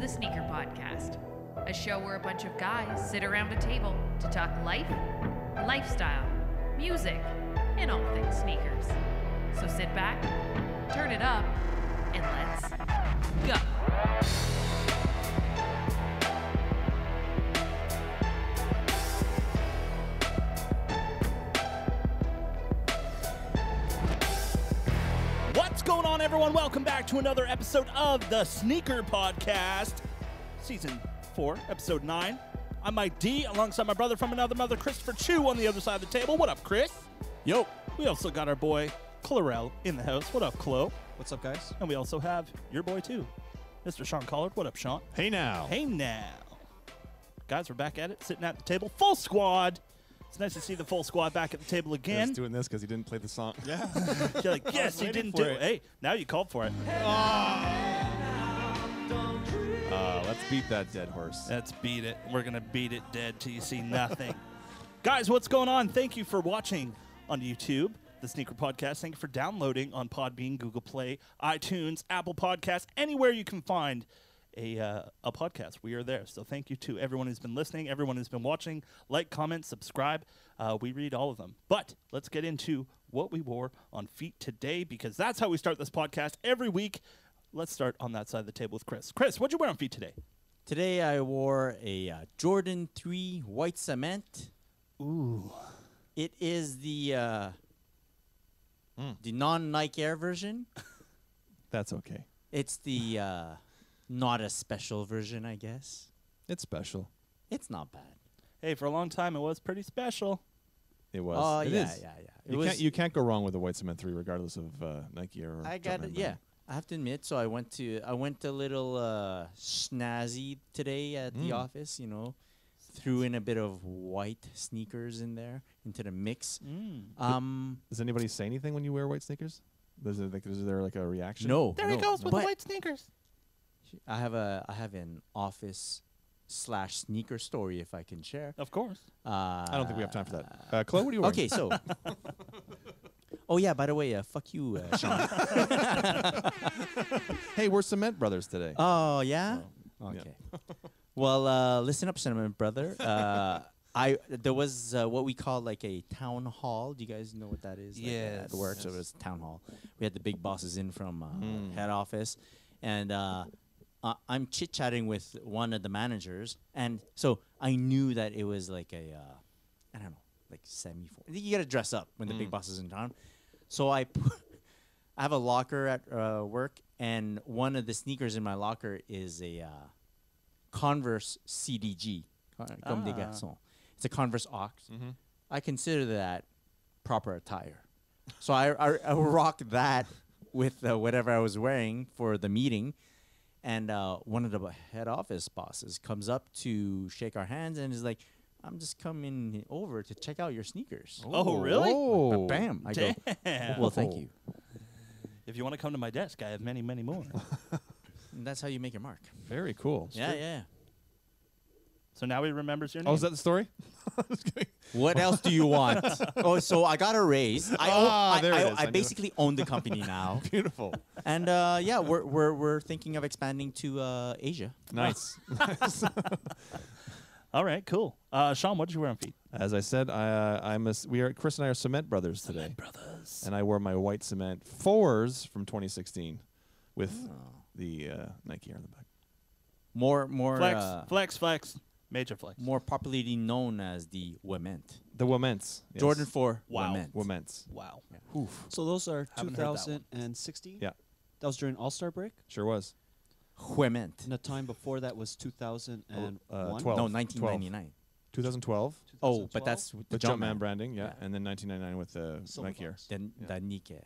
the Sneaker Podcast, a show where a bunch of guys sit around a table to talk life, lifestyle, music, and all things sneakers. So sit back, turn it up, and let's go. What's going on, everyone? Welcome back to another episode of the Sneaker Podcast, Season 4, Episode 9. I'm Mike D, alongside my brother from another mother, Christopher Chu, on the other side of the table. What up, Chris? Yo. We also got our boy, Clarell, in the house. What up, Chloe? What's up, guys? And we also have your boy, too, Mr. Sean Collard. What up, Sean? Hey now. Hey now. Guys, we're back at it, sitting at the table. Full squad. It's nice to see the full squad back at the table again. He's doing this because he didn't play the song. Yeah. You're like, yes, he didn't do it. Hey, now you called for it. Let's beat that dead horse. Let's beat it. We're going to beat it dead till you see nothing. Guys, what's going on? Thank you for watching on YouTube, the Sneaker Podcast. Thank you for downloading on Podbean, Google Play, iTunes, Apple Podcasts, anywhere you can find a podcast. We are there. So thank you to everyone who's been listening, everyone who's been watching. Like, comment, subscribe. We read all of them. But let's get into what we wore on feet today, because that's how we start this podcast every week. Let's start on that side of the table with Chris. Chris, what'd you wear on feet today? Today I wore a Jordan 3 white cement. Ooh. It is the non-Nike Air version. That's okay. It's the not as special version, I guess. It's special. It's not bad. Hey, for a long time, it was pretty special. It was. Oh, It yeah, is. yeah. You can't go wrong with the White Cement 3, regardless of Nike or. I got it. Jumpman Yeah, brand. I have to admit. So I went a little snazzy today at the office. You know, threw in a bit of white sneakers in there into the mix. Does anybody say anything when you wear white sneakers? Is there like a reaction? No, There he no. goes with the But white sneakers. I have an office/sneaker story if I can share. Of course. I don't think we have time for that. Chloe, what are you wearing? Okay, so. Oh yeah, by the way, fuck you, Sean. Hey, we're Cement Brothers today. Oh yeah. Oh, Okay. Well, listen up, Cinnamon Brother. There was what we call like a town hall. Do you guys know what that is? Like, Yes. at work, so it was town hall. We had the big bosses in from head office, and I'm chit chatting with one of the managers, and so I knew that it was like a I don't know, like semi-formal. You got to dress up when the big boss is in town. So I have a locker at work, and one of the sneakers in my locker is a Converse CDG, Comme des Garçons. It's a Converse Ox. I consider that proper attire. So I rocked that with whatever I was wearing for the meeting. And one of the head office bosses comes up to shake our hands and is like, I'm just coming over to check out your sneakers. Oh, really? Oh. Bam. I go, Damn. well, thank you. If you want to come to my desk, I have many, many more. And that's how you make your mark. Very cool. Yeah. So now he remembers your name. Oh, is that the story? What else do you want? Oh, so I got a raise. there it is. I I knew basically own the company now. Beautiful. And yeah, we're thinking of expanding to Asia. Nice. All right, cool. Sean, what did you wear on feet? As I said, Chris and I are Cement Brothers today. Brothers. And I wore my White Cement 4s from 2016 with the Nike Air on the back. More Flex. Major flex. more popularly known as the Wement. The Woments. Yes. Jordan 4 Wow. Wement. Woments. Wow. Oof. So those are Haven't heard that one. 2016? Yeah, That was during All-Star break? sure was. Wement. And the time before that was 2001? 12. No, 1999. 2012. Oh, but that's with the With Jumpman Jumpman branding, yeah. Yeah. And then 1999 with the Silver Nike Air. Fox. Then Yeah. the Nike.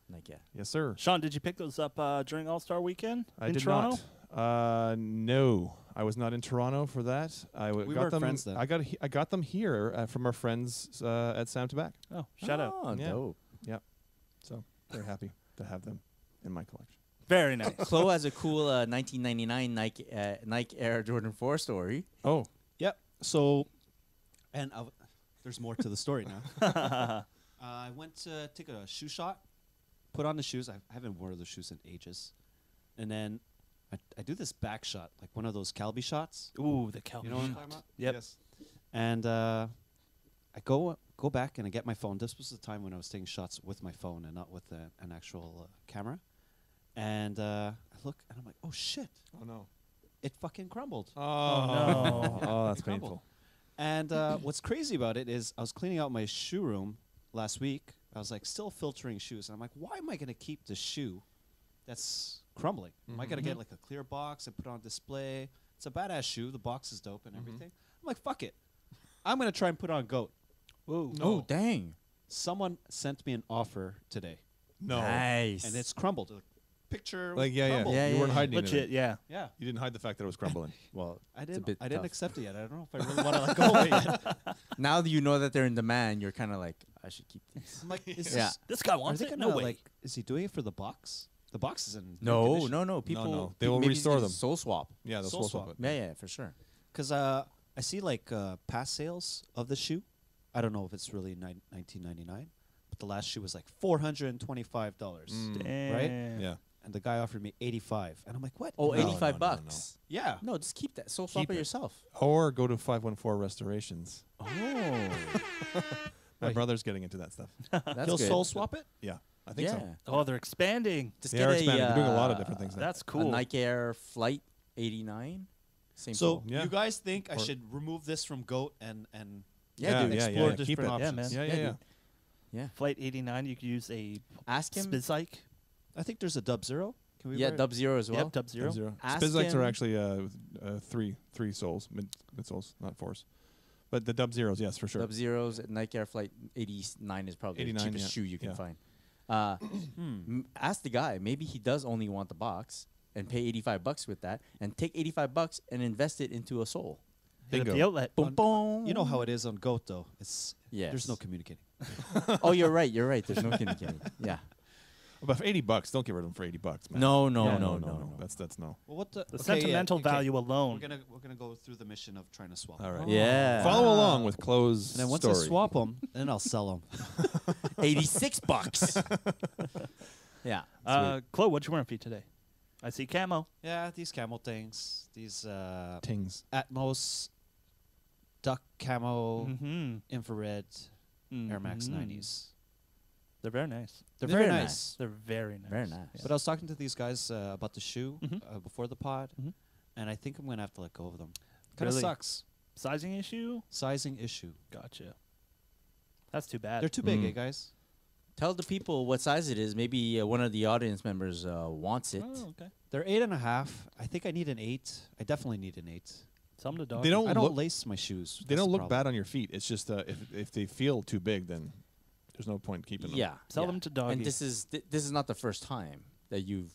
Nike. Yes, sir. Sean, did you pick those up during All-Star Weekend I in did Toronto? not. No, I was not in Toronto for that. We got were them. friends then. I got them here from our friends at Sam Tobacco. Oh, shout out. Oh, Yeah. dope. So very happy to have them in my collection. Very nice. Chloe has a cool 1999 Nike Air Jordan 4 story. Oh, Yep. So, and there's more to the story now. I went to take a shoe shot, put on the shoes. I haven't worn those shoes in ages. And then I do this back shot, like one of those Calbee shots. Ooh, the Calvin. You know what I'm talking about? Yep. Yes. And I go back and I get my phone. This was the time when I was taking shots with my phone and not with an actual camera. And I look and I'm like, oh shit, Oh no. it fucking crumbled. Oh, no. Oh, that's It crumbled. painful. And what's crazy about it is I was cleaning out my shoe room last week. I was like still filtering shoes. And I'm like, why am I going to keep the shoe that's crumbling? Am I going to get like a clear box and put it on display? It's a badass shoe. The box is dope and everything. I'm like, fuck it. I'm going to try and put on GOAT. Whoa. No. Oh, dang. Someone sent me an offer today. No. Nice. And it's crumbled. Like, picture Like yeah. crumbled. Yeah, You yeah, weren't yeah. hiding it. Legit, yeah. Yeah. You didn't hide the fact that it was crumbling. well, I it's a didn't. bit I didn't tough. accept it yet. I don't know if I really want to let go of it yet. Now that you know that they're in demand, you're kind of like, I should keep these. I'm like, is Yeah. this, This guy are wants they it? gonna No way. like? Is he doing it for the box? The box is in good No, condition. no. People, no. They will maybe he's restore gonna them. Soul swap. Yeah, they'll Soul swap swap. it. Yeah, for sure. Because I see like past sales of the shoe. I don't know if it's really $19.99, but the last shoe was like $425, Damn. Yeah. and the guy offered me $85, and I'm like, what? Oh, No, 85 no, no, no. bucks. Yeah. No, just keep that. Soul swap Keep it it. yourself. Or go to 514 Restorations. Oh, My Wait. brother's getting into that stuff. that's He'll good. soul swap it. Yeah, I think yeah. so. Oh, they're expanding. Just They get are a, expanding. They're doing a lot of different things now. That's A cool. Nike Air Flight 89. Same So soul. Yeah. you guys think I Or- should remove this from GOAT and Yeah, dude. explore Keep different it. options? Yeah, man. Yeah, yeah, Yeah, yeah. dude. Yeah. Flight 89, you could use a Ask him. Spizike. I think there's a Dub Zero. Can we Yeah, wear it? Dub Zero as well. Yep, Dub Zero. Zero. Ask Spizikes are him- actually three soles, mid soles, not fours. But the Dub Zeros, yes, for sure. Dub Zeros at Nike Air Flight 89 is probably the 89, cheapest yeah. shoe you can Yeah. find. Ask the guy. Maybe he does only want the box and pay 85 bucks with that, and take 85 bucks and invest it into a sole. Hit up Bingo. the outlet. Boom, boom. You know how it is on GOAT though. It's there's no Yes. communicating. Oh, you're right. You're right. There's no communicating. Yeah. But for $80, don't get rid of them for $80, man. No. That's no. Well, what the The sentimental value alone. We're gonna go through the mission of trying to swap. All right. Yeah. Follow along with Chloe's And then once story. I swap them, then I'll sell them. 86 bucks. Yeah. Chloe, what you wearing for you today? I see camo. Yeah, these camel things, these Tings. Atmos duck camo Mm-hmm. infrared Air Max 90s. They're very nice. They're They're very very nice. They're very nice. Very nice. But I was talking to these guys about the shoe Mhm. before the pod, Mhm. and I think I'm gonna have to let go of them. Kind of Really? sucks. Sizing issue? Sizing issue. Gotcha. That's too bad. They're too big, Mm. eh, guys? Tell the people what size it is. Maybe one of the audience members wants it. Oh, okay. They're 8.5. I think I need an 8. I definitely need an 8. Some to dog. They don't I don't look. lace my shoes. They That's don't the look problem. bad on your feet. It's just if they feel too big, then there's no point keeping them. Yeah. Sell yeah. them to doggies. And this is not the first time that you've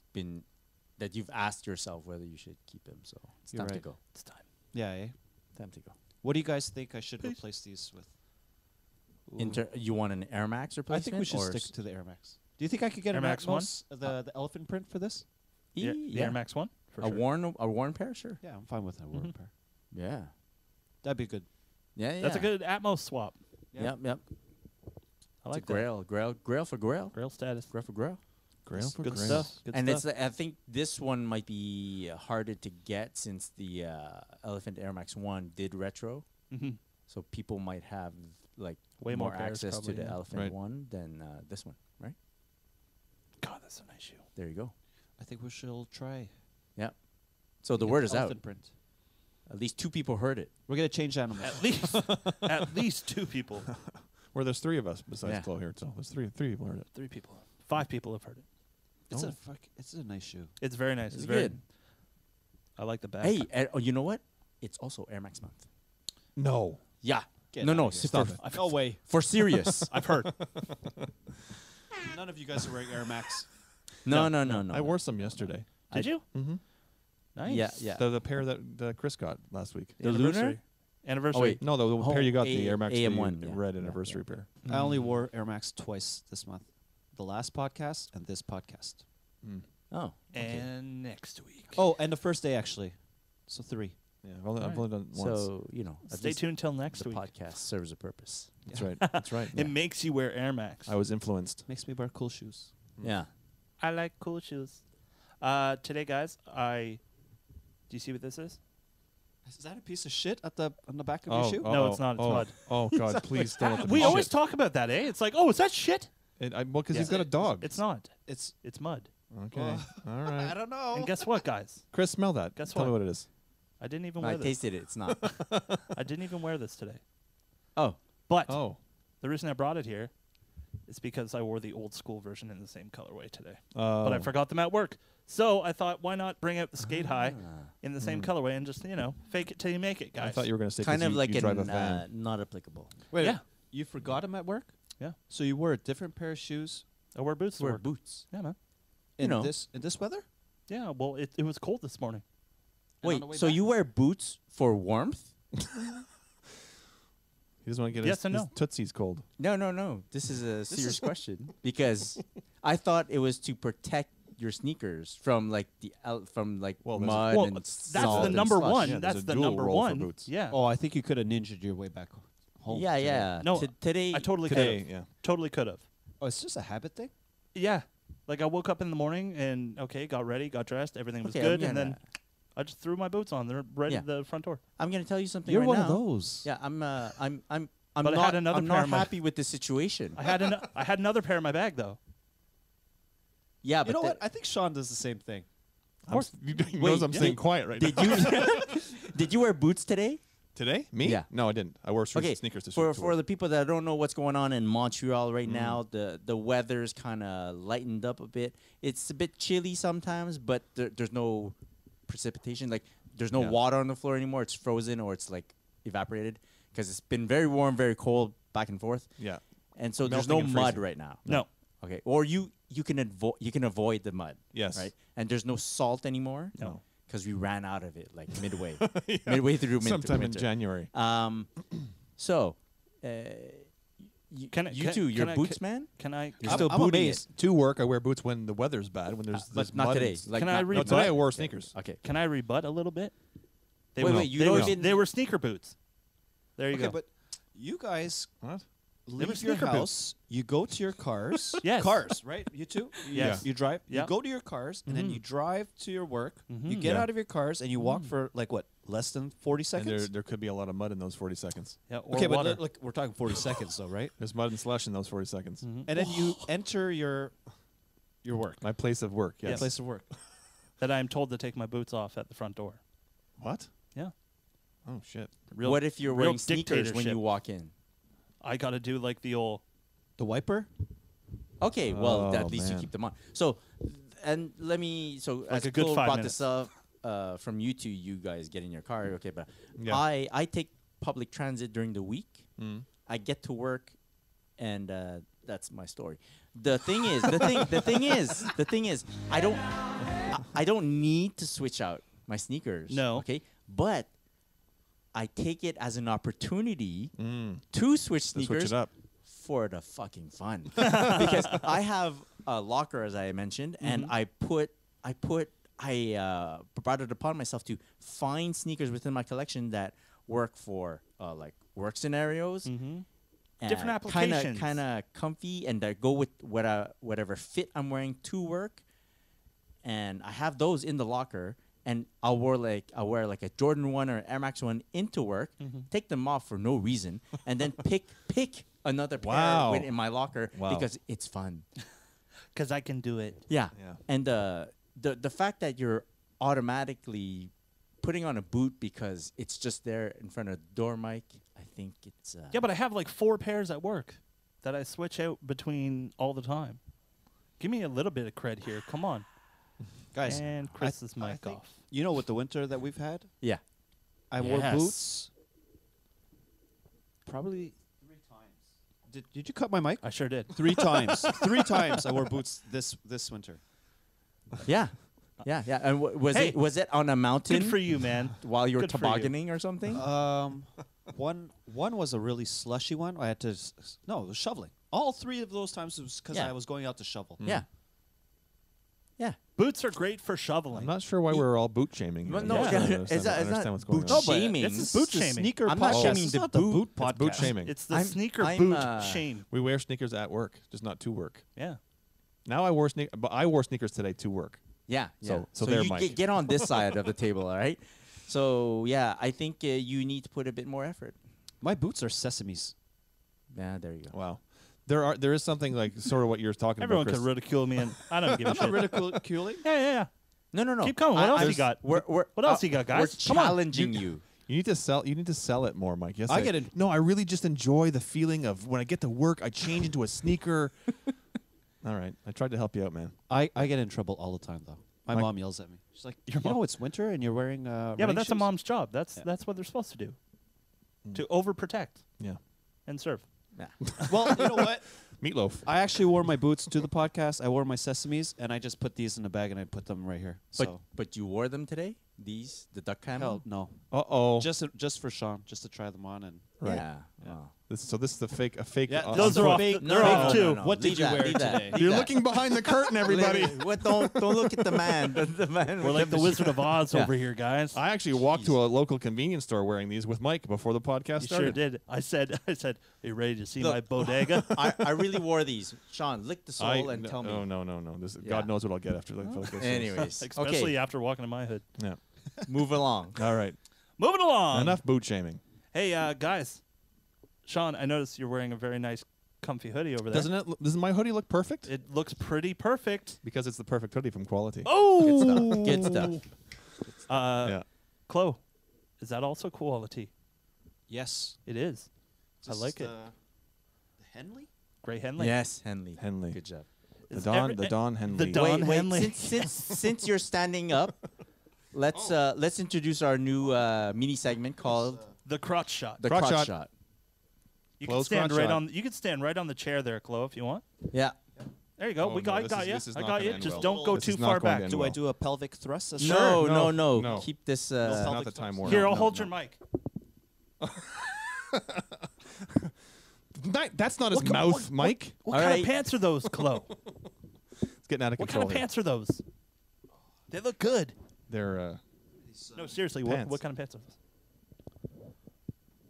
asked yourself whether you should keep them. So it's You're time to right. go. It's time. Yeah, eh? Time to go. What do you guys think I should replace these with? You want an Air Max I replacement? think we should or stick to the Air Max. Do you think I could get Air an Max one? Atmos, the elephant print for this? Yeah, the Air Max 1? For a sure. worn pair, sure. Yeah, I'm fine with that word pair. Yeah. That'd be good. Yeah. That's a good Atmos swap. Yep. I It's like a grail for grail. Grail status. Grail for grail. Grail for Good grail. stuff. Good And stuff. I think this one might be harder to get since the Elephant Air Max 1 did retro. Mhm. So people might have like Way more pairs access probably, to the yeah. Elephant Right. 1 than this one, right? God, that's a nice shoe. There you go. I think we should try. Yeah. So the Get word is out. elephant print. At least 2 people heard it. We're gonna change animals. At least 2 people. Where there's 3 of us besides Yeah. Chloe here, so there's three people heard it. 3 people. 5 people have heard it. It's a nice shoe. It's very nice. It's very good. I like the back. Hey, you know what? It's also Air Max month. No. Yeah. Get no, outta no. here. Stop for, it. No way. for serious. I've heard. None of you guys are wearing Air Max. no. I wore some yesterday. Did you? Mm-hmm. Nice. Yeah. The pair that Chris got last week. The Anniversary. Lunar? Anniversary. Oh, wait. No, the Oh, pair you got, the Air Max AM1, the yeah. red Yeah, anniversary yeah. pair. I only wore Air Max twice this month. The last podcast and this podcast. Oh. And next week. Oh, and the first day actually. So 3. Yeah, I've only done it once. So, at Stay least tuned till next the week. podcast serves a purpose. That's right. That's right. It makes you wear Air Max. I was influenced. Makes me wear cool shoes. Yeah. I like cool shoes. Today, guys, I Do you see what this is? Is that a piece of shit on the back of Oh, your shoe? No, it's not. It's mud. Oh God, please don't. Look at We the always shit. talk about that, eh? It's like, oh, is that shit? Well, because Yeah. he's got a dog. It's not. It's It's mud. Okay. Ugh. All I right. don't know. And guess what, guys? Chris, smell that. Guess Tell me what? what it is. I didn't even I wear this. tasted it. It's not. I didn't even wear this today. Oh. But Oh. the reason I brought it here is because I wore the old school version in the same colorway today. Oh. But I forgot them at work. So I thought, why not bring out the skate high in the same colorway and just, fake it till you make it, guys. I thought you were going to say Kind 'cause of you, like you drive a an van. not applicable. Wait, Yeah. you forgot him at work? Yeah. So you wore a different pair of shoes I wear boots to Wear work. boots. Yeah, man. in know. this weather? Yeah, well, it was cold this morning. And on Wait, the way so back? you wear boots for warmth? He doesn't want to get Yes his, and his no. tootsies cold. No. This is a serious question because I thought it was to protect your sneakers from like Well, there's a- mud Well, and that's salt the and number slush. one. Yeah, there's That's a the dual number roll for one. boots. Yeah. Oh, I think you could have ninja'd your way back home. Yeah, today. yeah. No, Today I totally could Today, have. yeah. Totally could have. Oh, it's just a habit thing? Yeah. Like I woke up in the morning and got ready, got dressed, everything was Okay, good, I'm and then gonna- I just threw my boots on. They're right Yeah. at the front door. I'm gonna tell you something You're right one now. of those. Yeah, I'm But I had not. another I'm pair not of my- happy with the situation. I had another pair in my bag though. Yeah, but You know the- what? I think Sean does the same thing. Of course. He knows I'm staying quiet right Did now. you did you wear boots today? Today? Me? Yeah. No, I didn't. I wore Okay, sneakers to for to for work. the people that don't know what's going on in Montreal right now, the weather's kind of lightened up a bit. It's a bit chilly sometimes, but there's no precipitation. Like there's no Yeah. water on the floor anymore. It's frozen or it's like evaporated because it's been very warm, very cold, back and forth. Yeah. And so there's Melting no and mud freezing. right now. No. Okay. Or you can avoid the mud. Yes. Right. And there's no salt anymore. No. Because we ran out of it like midway, Yeah. midway through Sometime in winter. January. So, Can I- you can- two, you're can I- boots, man. Can I? You're I'm still I'm booting amazed. To work, I wear boots when the weather's bad. When there's But mud not and today. s- Like Can I not- read No, But- today I wore sneakers. Okay. Can I rebut a little bit? They Wait, were, wait, you they don't were, even- they were sneaker boots. There you Okay, go. but you guys What? were leave your sneaker boots. house, you go to your cars. Yes. Cars, right? You too? Yes. You drive. Yeah. You go to your cars, and then you drive to your work. You Mhm. get Yeah. out of your cars, and you walk for, like, what, less than 40 And seconds? there could be a lot of mud in those 40 seconds. Yeah, or Okay, water. but look, we're talking 40 seconds, though, right? There's mud and slush in those 40 seconds. Mhm. And then you enter your work. My place of work, yes. Yes. Place of work. That I'm told to take my boots off at the front door. What? Yeah. Oh, shit. Real, What if you're real wearing sneakers when dictatorship. you walk in? I got to do like the old. The wiper? Okay, well, Oh, at least you man. keep them on. So, and let me. So, Like as a good Cole 5 brought minutes. this up from you two, you guys get in your car. Okay, but Yeah. I take public transit during the week. Mm. I get to work, and that's my story. The thing is, the thing is, I don't need to switch out my sneakers. No. Okay, but I take it as an opportunity Mm. to switch To sneakers switch it up. for the fucking fun because I have a locker, as I mentioned, and I brought it upon myself to find sneakers within my collection that work for like work scenarios. Mm-hmm. Different applications. Kind of comfy, and that go with whatever fit I'm wearing to work. And I have those in the locker, and I'll wear like a Jordan 1 or Air Max 1 into work, take them off for no reason, and then pick another pair Wow. in my locker Wow. because it's fun. Because I can do it. Yeah. Yeah. And the fact that you're automatically putting on a boot because it's just there in front of the door, Mike, I think it's Yeah, but I have like 4 pairs at work that I switch out between all the time. Give me a little bit of cred here. Come on. Guys, And Chris's I mic think- off. you know, with the winter that we've had, yeah. I wore Yes. boots probably 3 times. Did you cut my mic? I sure did. 3 times. 3 times I wore boots this winter. Yeah. Yeah, yeah. And Hey, was it on a mountain Good for you, man. while you were Good for you. tobogganing or something? One was a really slushy one. I had to no, it was shoveling. All 3 of those times was because Yeah. I was going out to shovel. Yeah. Yeah. Boots are great for shoveling. I'm not sure why we're all boot shaming. Well, here. no, I'm not it's sure I not understand what's boot going on. shaming. this is boot the shaming. Sneaker I'm not podcast. shaming It's the not the boot. boot It's podcast. boot shaming. It's the I'm- sneaker I'm, boot shame. We wear sneakers at work, just not to work. Yeah. Now I wore sneakers today to work. Yeah. So there, you Mike. get on this side of the table, all right? So yeah, I think you need to put a bit more effort. My boots are sesames. Yeah, there you go. Wow. There is something like sort of what you're talking Everyone about, could Chris. ridicule me, and I don't give a shit. Ridiculing? Yeah. No. Keep going. What else you got? What else you got, guys? We're Come on. challenging you. You need to sell. You need to sell it more, Mike. Yes, I get it. No, I really just enjoy the feeling of when I get to work, I change into a sneaker. All right, I tried to help you out, man. I get in trouble all the time, though. My Mike- mom yells at me. She's like, Your you know mom- it's winter and you're wearing Yeah, but running that's a shoes?" mom's job. That's what they're supposed to do. To overprotect Yeah, and serve. Yeah. Well, you know what? meatloaf. I actually wore my boots to the podcast. I wore my sesames, and I just put these in a bag and I put them right here. So, But you wore them today? The duck camo? hell no. Oh, Just for Sean, just to try them on. And right. Yeah. Yeah. Oh. This is a fake. Yeah, Those are off. They're off too. What did Leave you that, wear leave that, today? leave You're that. looking behind the curtain, everybody. What? Don't look at the man. The man. We're with like the Wizard of Oz Yeah. over here, guys. I actually walked to a local convenience store wearing these with Mike before the podcast You started. sure did. I said, are you ready to see Look. my bodega? I really wore these. Sean, lick the sole and tell me. Oh no. This, Yeah. God knows what I'll get after like this. Anyways, Especially okay, after walking in my hood. Yeah. move along. All right. Moving along. Enough boot shaming. Hey, guys. Sean, I noticed you're wearing a very nice, comfy hoodie over there. Doesn't my hoodie look perfect? It looks pretty perfect. Because it's the perfect hoodie from Quality. Oh! Good stuff. Yeah. Chloe, is that also quality? Yes. It is. I like it. Henley? Gray Henley. Yes, Henley. Henley. Good job. The Don Henley. The Don wait, Henley. since you're standing up, let's introduce our new mini segment called The crotch shot. the Crotch crotch shot. shot. You can Close stand crotch right shot. on. You can stand right on the chair there, Chloe, if you want. Yeah. There you go. Oh, we got, no, got you. this is I not got gonna you. end Just well. don't go This too is not far going back. to end Do I well. do a pelvic thrust? As No, No, no. no. Keep this. This is not the time warner. Here, I'll no, hold no. your mic. That's not his What- mouth, what- Mike. What All kind right. of pants are those, Chloe? It's getting out of What control kind of here. pants are those? They look good. They're No, seriously. Pants. What kind of pants are those?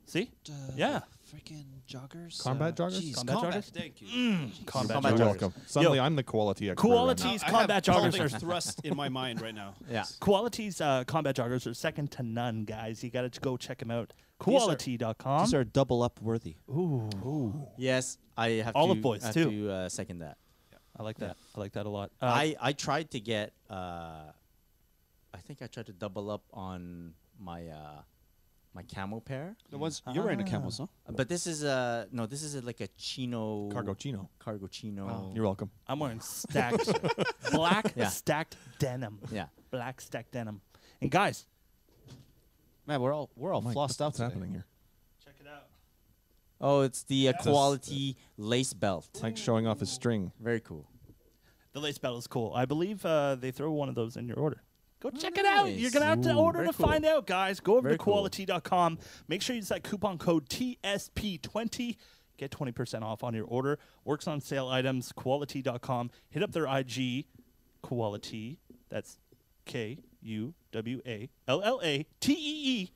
See? Yeah. Freaking joggers. Combat joggers? Jeez, Combat combat. joggers? Thank you. Combat Combat you're joggers. joggers. welcome. Suddenly, Yo. I'm the quality expert. Quality's I combat have joggers pelvic are thrust in my mind right now. Yeah. Quality's combat joggers are second to none, guys. You got to go check them out. These are- Quality.com. These are double up worthy. Ooh. Yes, I have Olive to, boys, have too. to second that. I like that. I like that a lot. I tried to get. I think I tried to double up on my my camo pair, The ones you're wearing the camels, huh? but this is no, this is like a chino Cargo chino. cargo chino. You're welcome. I'm wearing stacked black Yeah. stacked denim. Yeah. Black stacked denim. And guys, Man, we're all Mike, flossed out what's today. happening here? check it out. Oh, it's the quality lace belt. Mike's showing off his string. Very cool. The lace belt is cool. I believe they throw one of those in your order. Go check it out. nice. You're going to have to Ooh, order very to cool. find out, guys. Go over Very to cool. quality.com. Make sure you use that coupon code TSP20. Get 20% off on your order. Works on sale items, quality.com. Hit up their IG, Quality. That's KUWALLATEE.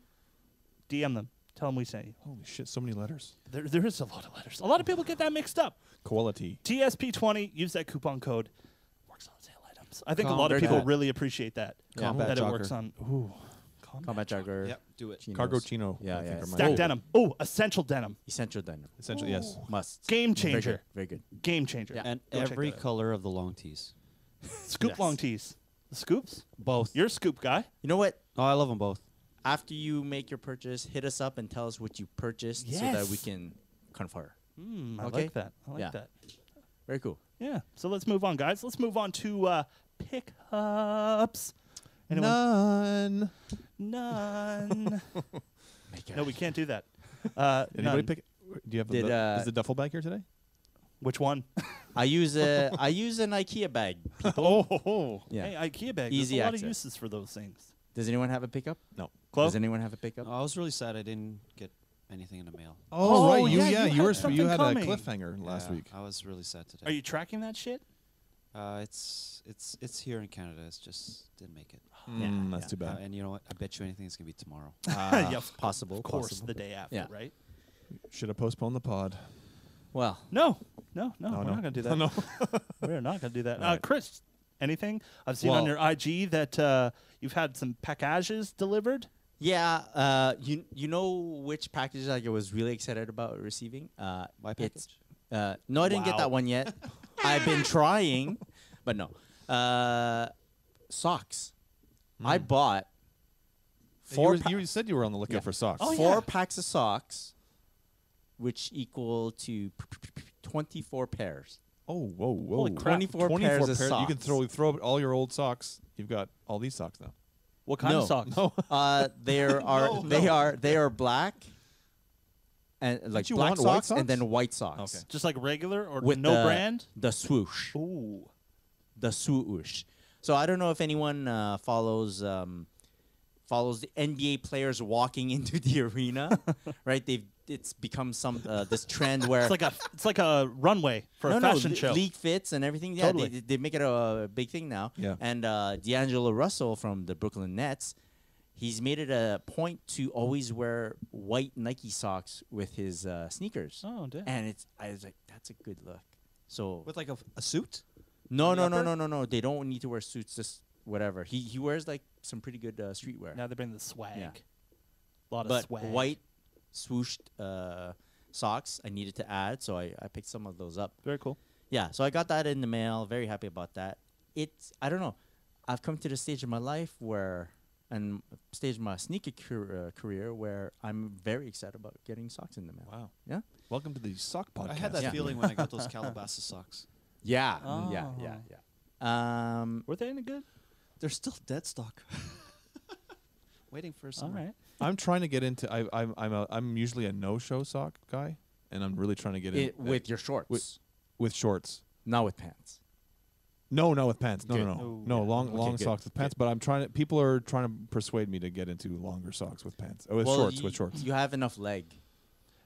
DM them. Tell them we sent you. Holy shit, so many letters. There is a lot of letters. A lot of people get that mixed up. Quality. TSP20. Use that coupon code. Works on sale items. I think a Com- lot of very people cool. really appreciate that. Yeah. Combat that it jogger. works on. Ooh. Combat jogger. Yep, do it. chinos. Cargo chino. Yeah, I think yeah. are my- Stack Oh. denim. Oh, essential denim. Essential denim. Essentially, yes. Must. Game Very changer. good. Very good. Game changer. Yeah. And Go check every that out. color of the long tees. Scoop Yes. long tees. The scoops? Both. You're a scoop guy. You know what? Oh, I love them both. After you make your purchase, hit us up and tell us what you purchased so that we Yes. can confer. I Okay. like that. I like Yeah. that. Very cool. Yeah. So let's move on, guys. Let's move on to pickups. Anyone? None. None. No, we can't do that. Anybody None. pick? Do you have Did, is the duffel bag here today? Which one? I use an IKEA bag. People. Oh. Yeah. Hey, IKEA bag. Easy There's a lot access. of uses for those things. Does anyone have a pickup? No. Chloe? Does anyone have a pickup? I was really sad I didn't get anything in the mail. Oh, right. Oh, You yeah, you you had something had coming. a cliffhanger last Yeah, week. I was really sad today. Are you tracking that shit? It's here in Canada. It's just didn't make it. That's too bad. And you know what? I bet you anything it's gonna be tomorrow. Yeah, Possible. Of course, possible. the day after, Yeah. right? Should have postponed the pod. Well, No, we're no. not going to do that. No. We're not going to do that. All right. Chris, anything? I've seen on Well- your IG that you've had some packages delivered. Yeah, you know which package like I was really excited about receiving? My It's, package? no, I didn't get Wow. that one yet. I've been trying, but no. Socks. I bought You said you were on the lookout Yeah. for socks. Oh, four yeah. packs of socks, which equal to 24 pairs. Oh, whoa, whoa. Holy crap. 24 pairs of You can socks. throw all your old socks. You've got all these socks now. What kind No. of socks? No. They are black and like you black want white socks and socks? then white socks. Okay. Just like regular or With no the, brand? The swoosh. Ooh. The swoosh. So I don't know if anyone follows the NBA players walking into the arena, right? It's become this trend where It's like a runway for a fashion show. league fits and everything. Yeah, Totally. they make it a big thing now. Yeah. And D'Angelo Russell from the Brooklyn Nets, he's made it a point to always wear white Nike socks with his sneakers. Oh, damn. And I was like, that's a good look. So With like a suit? no. upper? They don't need to wear suits. Just whatever. He wears like some pretty good streetwear. Now they bring the swag. Yeah. A lot of But swag. white swooshed socks I needed to add, so I picked some of those up. Very cool. Yeah, so I got that in the mail. Very happy about that. I don't know. I've come to the stage of my life and stage of my sneaker career where I'm very excited about getting socks in the mail. Wow. Yeah. Welcome to the sock podcast. I had that Yeah. feeling when I got those Calabasas socks. Yeah. Oh. Yeah. Were they any good? They're still dead stock. Waiting for All some. right. I'm trying to get into. I'm usually a no-show sock guy, and I'm really trying to get in With your shorts, with shorts. not with pants. No, with pants. No, Good. no, no, Oh, no. yeah. Long Okay, good. socks with pants. But I'm trying to. People are trying to persuade me to get into longer socks with pants. With shorts. With shorts. You have enough leg.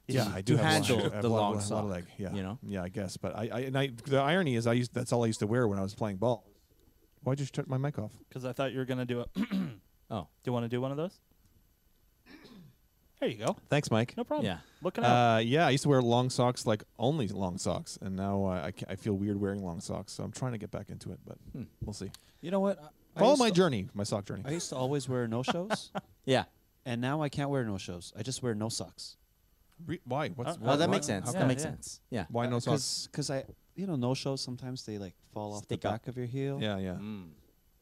Yeah, I do to have handle I have the a lot- long a lot sock, of leg. Yeah, you know? Yeah, I guess. But the irony is, that's all I used to wear when I was playing ball. Why'd you shut my mic off? Because I thought you were going to do it. Do Oh, you want to do one of those? There you go. Thanks, Mike. No problem. yeah. Looking out. Yeah, I used to wear long socks, like only long socks, and now I feel weird wearing long socks. So I'm trying to get back into it, but we'll see. You know what? Follow my journey, my sock journey. I used to always wear no-shows, Yeah. and now I can't wear no-shows. I just wear no socks. Why? What's Well, that why- makes sense. how That come? makes yeah. sense. Yeah. Why no socks? Because no-shows sometimes they like fall off the Stick up. back of your heel. Yeah, yeah, Mm.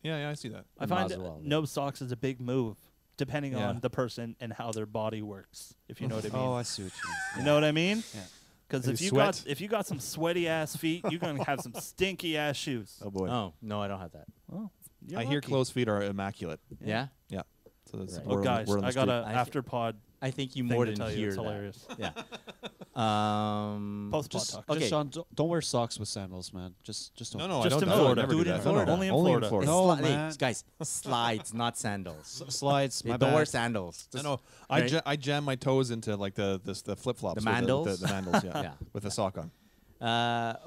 yeah. I see that. I might find as well, no socks is a big move, depending Yeah. on the person and how their body works. If you know what I mean. Oh, I see what you mean. You know what I mean? Yeah. Because And if you you got some sweaty ass feet, you're gonna have some stinky ass shoes. Oh boy. Oh no, I don't have that. Oh, you're I hear lucky. closed feet are immaculate. Yeah. Yeah. So that's Right. Oh, guys, we're on the I got a I- after pod I think you thing more to than tell you. hear It's that. hilarious. Yeah. Post pod Just, talk. Okay. just Sean, don't wear socks with sandals, man. Just don't. No, no, Just I don't. in I would Florida. never Do do it in that. No, no, Florida. Only in only Florida. in Florida. No, Hey, man. guys, slides, not sandals. Slides. My Don't wear bad. sandals. I Just- know. right? I jam my toes into like the flip flops. The mandals? The mandals. Yeah. Yeah. With a sock on.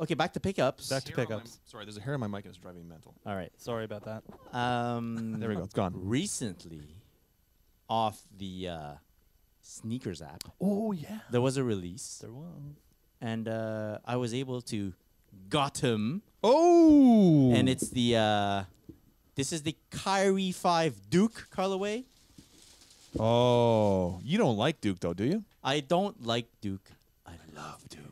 Okay, back to pickups. Back to pickups. Sorry, there's a hair on my mic and it's driving me mental. All right. Sorry about that. There we go. It's gone. Recently, off the sneakers app, Oh yeah. there was a release, There was. and I was able to got him, Oh. and it's the this is the Kyrie 5 Duke colorway. Oh, you don't like Duke though, do you? I don't like Duke. I love Duke.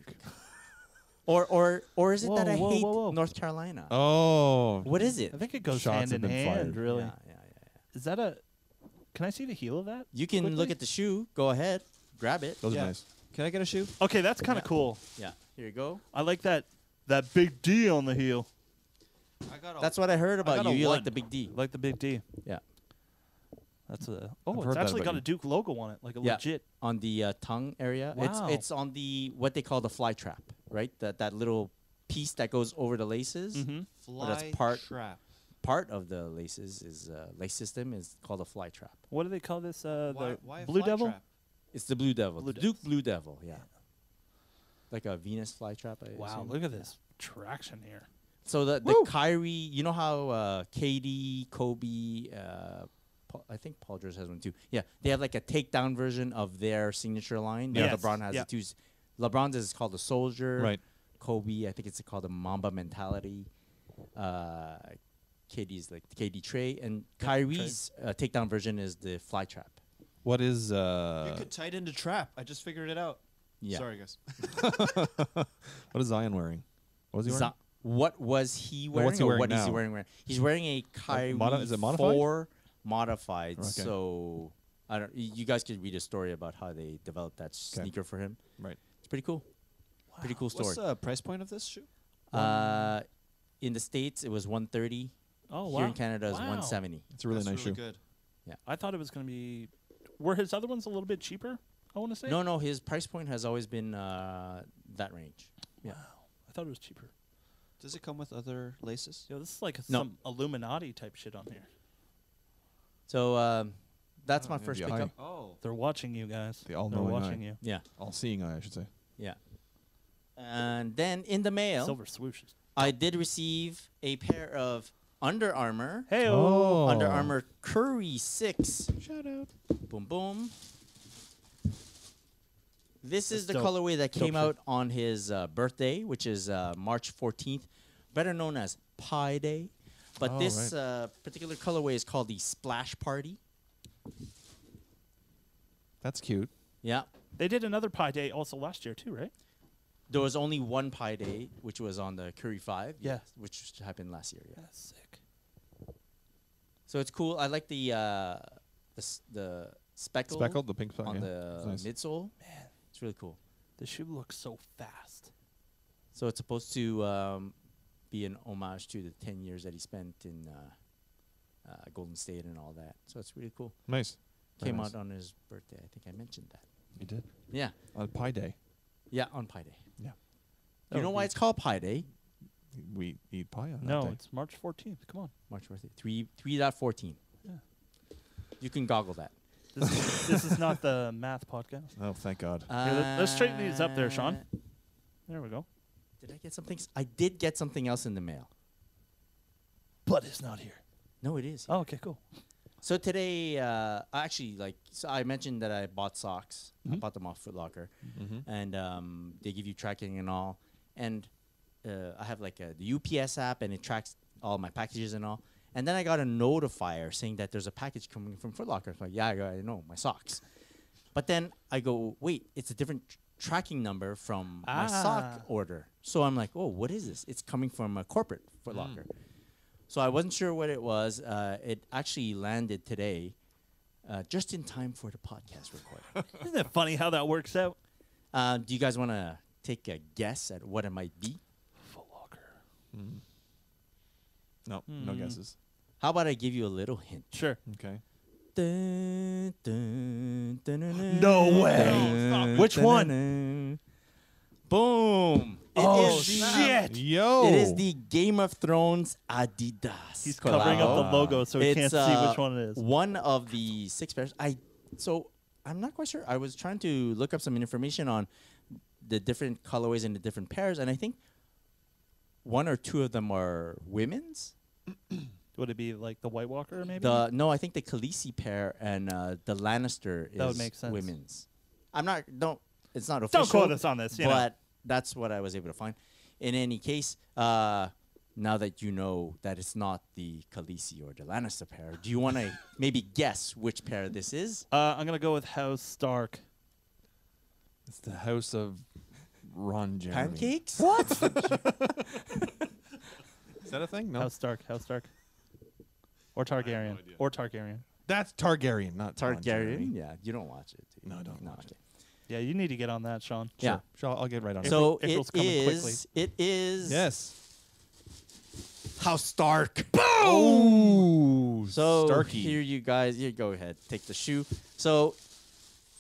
Or is it that I Whoa, hate whoa, whoa. North Carolina? Oh. What is it? I think it goes Shots hand have in been hand. fired. Really. Yeah. Is that a? Can I see the heel of that? You can quickly? look at the shoe. Go ahead, grab it. Those Yeah. are nice. Can I get a shoe? Okay, that's kind of cool. Yeah, here you go. I like that big D on the heel. I got That's what I heard about got you. a You like one. the big D. I like the big D. Yeah. That's a. I've Oh, heard it's that actually about got you. a Duke logo on it, like a Yeah. legit. On the tongue area. Wow. It's on the what they call the fly trap, right? That little piece that goes over the laces. Mm-hmm. fly that's part- trap. Part of the laces is lace system is called a fly trap. What do they call this? The Why a Blue fly Devil. trap? It's the Blue Devil. Blue The Duke Blue Devil. Yeah. Like a Venus fly trap. I Wow, assume. look at this traction here. So the Woo! Kyrie, you know how KD, Kobe, I think Paul George has one too. Yeah, they have like a takedown version of their signature line. Yes, LeBron has yeah. the two. LeBron's is called the Soldier. Right. Kobe, I think it's called the Mamba mentality. KD's like the KD tray, and Kyrie's takedown version is the fly trap. What is You could tie it into trap. I just figured it out. Yeah. Sorry, guys. what is Zion wearing? What was he wearing? What was he wearing? what's he or wearing what is he now? wearing? He's wearing a Kyrie is it modified? 4 modified. Okay. So I don't. You guys could read a story about how they developed that sneaker for him. Right. It's pretty cool. Pretty cool story. What's the price point of this shoe? In the States, it was 130. Oh, Here wow. in Canada, it's Wow. 170. It's a really That's nice really shoe. good. I thought it was going to be. Were his other ones a little bit cheaper? I want to say. No, his price point has always been that range. Wow. I thought it was cheaper. Does it come with other laces? Yo, this is like No. some Illuminati type shit on here. So that's my maybe first a pickup. Oh. They're watching you guys. The They're all-knowing watching eye. you. Yeah, All-seeing eye, I should say. yeah. And then in the mail, Silver swooshes. I did receive a pair of Under Armour. Hey, Oh. Under Armour Curry 6. Shout out. Boom, boom. This is That's the dope. colorway that Dope came shit. out on his birthday, which is March 14th, better known as Pi Day. But Oh, this particular colorway is called the Splash Party. That's cute. Yeah. They did another Pi Day also last year too, right? There was only one Pi Day, which was on the Curry 5. Yeah. Which happened last year, yeah. That's sick. So it's cool. I like the speckle Speckled, the pink spot. on yeah. the It's nice. midsole. Man, It's really cool. the shoe looks so fast. So it's supposed to be an homage to the 10 years that he spent in Golden State and all that. So it's really cool. Nice. Very Came nice. out on his birthday. I think I mentioned that. You did. Yeah. On Pi Day. Yeah, on Pi Day. Yeah. You know why it's called Pi Day? We eat pie on that No, day. it's March 14th. Come on. March 14th. 3.14. Yeah. You can goggle that. This is not the math podcast. Oh, thank God. Let's straighten these up there, Sean. There we go. Did I get something? I did get something else in the mail. But it's not here. No, it is. Oh, okay, cool. So today, so I mentioned that I bought socks. I bought them off Foot Locker, and they give you tracking and all. And I have like the UPS app, and it tracks all my packages and all. And then I got a notifier saying that there's a package coming from Foot Locker. I'm like, yeah, I know my socks. But then I go, wait, it's a different tracking number from my sock order. So I'm like, oh, what is this? It's coming from a corporate Foot Locker. So I wasn't sure what it was. It actually landed today, just in time for the podcast recording. Isn't it funny how that works out? Do you guys want to take a guess at what it might be? Foot Locker. No, no guesses. How about I give you a little hint? Sure. Okay. Dun, dun, dun, dun, dun, No way. dun, Which dun, one? dun. Boom! Oh, is the- shit. Yo. It is the Game of Thrones Adidas. He's covering up the logo so he It's, can't see which one it is. One of the 6 pairs. So I'm not quite sure. I was trying to look up some information on the different colorways and the different pairs, and I think 1 or 2 of them are women's. Would it be like the White Walker, maybe? No, I think the Khaleesi pair and the Lannister is That would make sense. women's. It's not official. Don't quote us on this, you know. But that's what I was able to find. In any case, now that you know that it's not the Khaleesi or the Lannister pair, do you want to maybe guess which pair this is? I'm going to go with House Stark. It's the house of Ron Jeremy. Pancakes? What? Is that a thing? No. House Stark. Or Targaryen. idea. Or Targaryen. That's Targaryen, not Ron Jeremy. Targaryen? Yeah, you don't watch it. Do you? No, I don't watch okay. Yeah, you need to get on that, Sean. Yeah. Sure, I'll get right on it. So April's it coming quickly. is Yes. House Stark. Oh, So Starky. here you guys, go ahead, take the shoe. So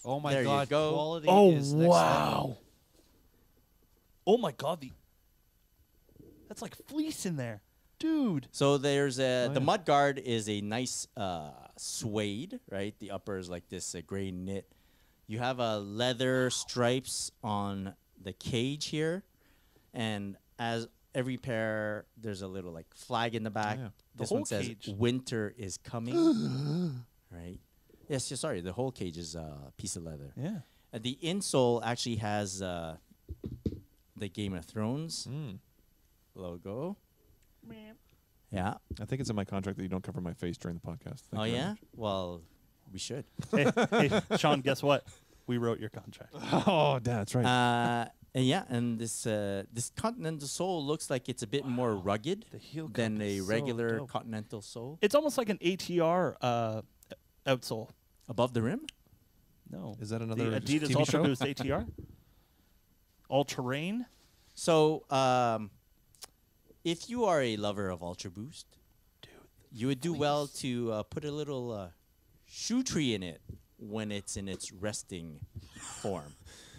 Oh my There you God! go. Quality Oh, is next level. wow. Oh, my God. That's like fleece in there. Dude. So there's the yeah. mud guard is a nice suede, right? The upper is like this gray knit. You have leather stripes on the cage here, and as every pair, there's a little like flag in the back. Yeah. This whole one says cage. "Winter is coming," right? Yes, sorry. The whole cage is a piece of leather. Yeah. The insole actually has the Game of Thrones logo. Yeah. I think it's in my contract that you don't cover my face during the podcast. Thank Oh you very yeah. much. Well, we should. Hey, Sean, guess what? We wrote your contract. Oh, damn, that's right. And yeah, and this Continental Sole looks like it's a bit more rugged The heel cup than a is so regular dope. Continental Sole. It's almost like an ATR outsole. Above the rim? No. Is that another the Adidas TV Ultra show? Boost ATR? All terrain? So, if you are a lover of Ultra Boost, you would do well to put a little shoe tree in it when it's in its resting form,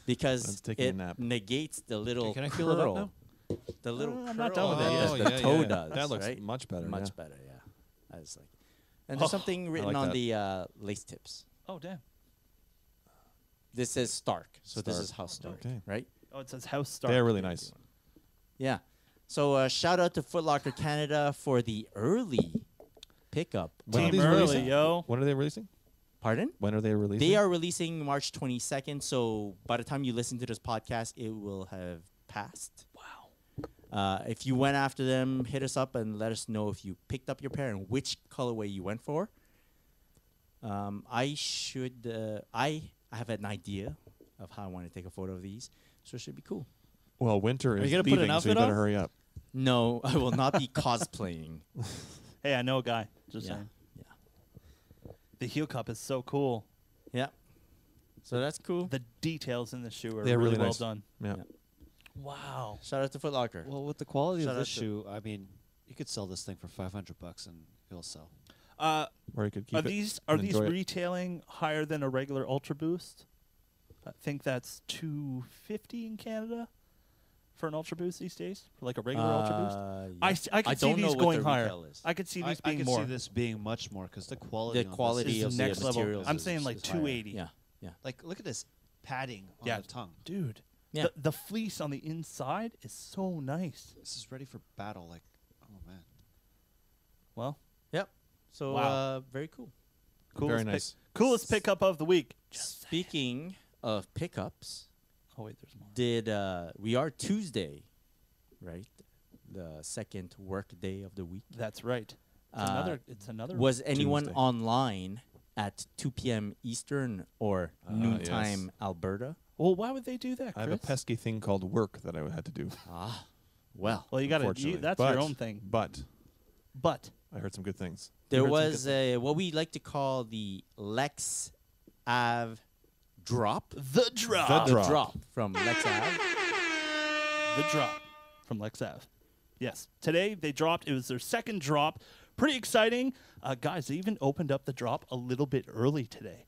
because It's taking a it nap. negates the little Can I curl. feel it up now? The little I'm not curl done with it that yet. the toe does. That looks right? much better. Much yeah. better, yeah. I was like, and there's something written like on that. the lace tips. Oh, damn. This says Stark, so this Stark. is how Stark, Okay. right? Oh, it says House Star. They're really nice. Yeah. So shout out to Foot Locker Canada for the early pickup. When are Team these early, releasing? yo. When are they releasing? Pardon? When are they releasing? They are releasing March 22nd, so by the time you listen to this podcast, it will have passed. Wow. If you went after them, hit us up and let us know if you picked up your pair and which colorway you went for. I have an idea of how I want to take a photo of these, so it should be cool. Well, winter is you gonna put an leaving, so you outfit better on? hurry up. No, I will not be cosplaying. Hey, I know a guy. Just Yeah. saying. Yeah. The heel cup is so cool. Yeah. So that's cool. The details in the shoe are They're really really well nice. done. Yeah. Yeah. Wow. Shout out to Foot Locker. Well, with the quality Shout of out this to- shoe, I mean, you could sell this thing for $500 and it'll sell. Or you could keep Are it these and enjoy it. retailing higher than a regular Ultra Boost? I think that's $250 in Canada for an Ultra Boost these days, for like a regular Ultra Boost. Yeah. I could see don't know these what going the higher. retail is. I could see these I being could more. see this being much more because the quality. The on quality This of is the next level. materials. I'm is- saying like is higher. 280. Yeah. Yeah. like look at this padding on Yeah. the tongue. Dude. Yeah. The fleece on the inside is so nice. This is ready for battle. Like, oh man. Well, Yep. So Wow. very cool. coolest Very nice. Coolest pickup of the week. Speaking of pickups, Oh wait, there's more. did we are Tuesday, right? The second work day of the week. That's right. It's another. Was anyone Tuesday. online at 2 p.m. Eastern or noontime Alberta? Well, why would they do that, Chris? I have a pesky thing called work that I had to do. Ah, well, Well, you got to. unfortunately. That's But- your own thing. But But I heard some good things. there heard some good was a what we like to call the Lex Ave drop. the drop. The The drop. drop from Lex Ave. The drop from Lex Ave. Yes. Today they dropped. It was their second drop. Pretty exciting. Guys, they even opened up the drop a little bit early today.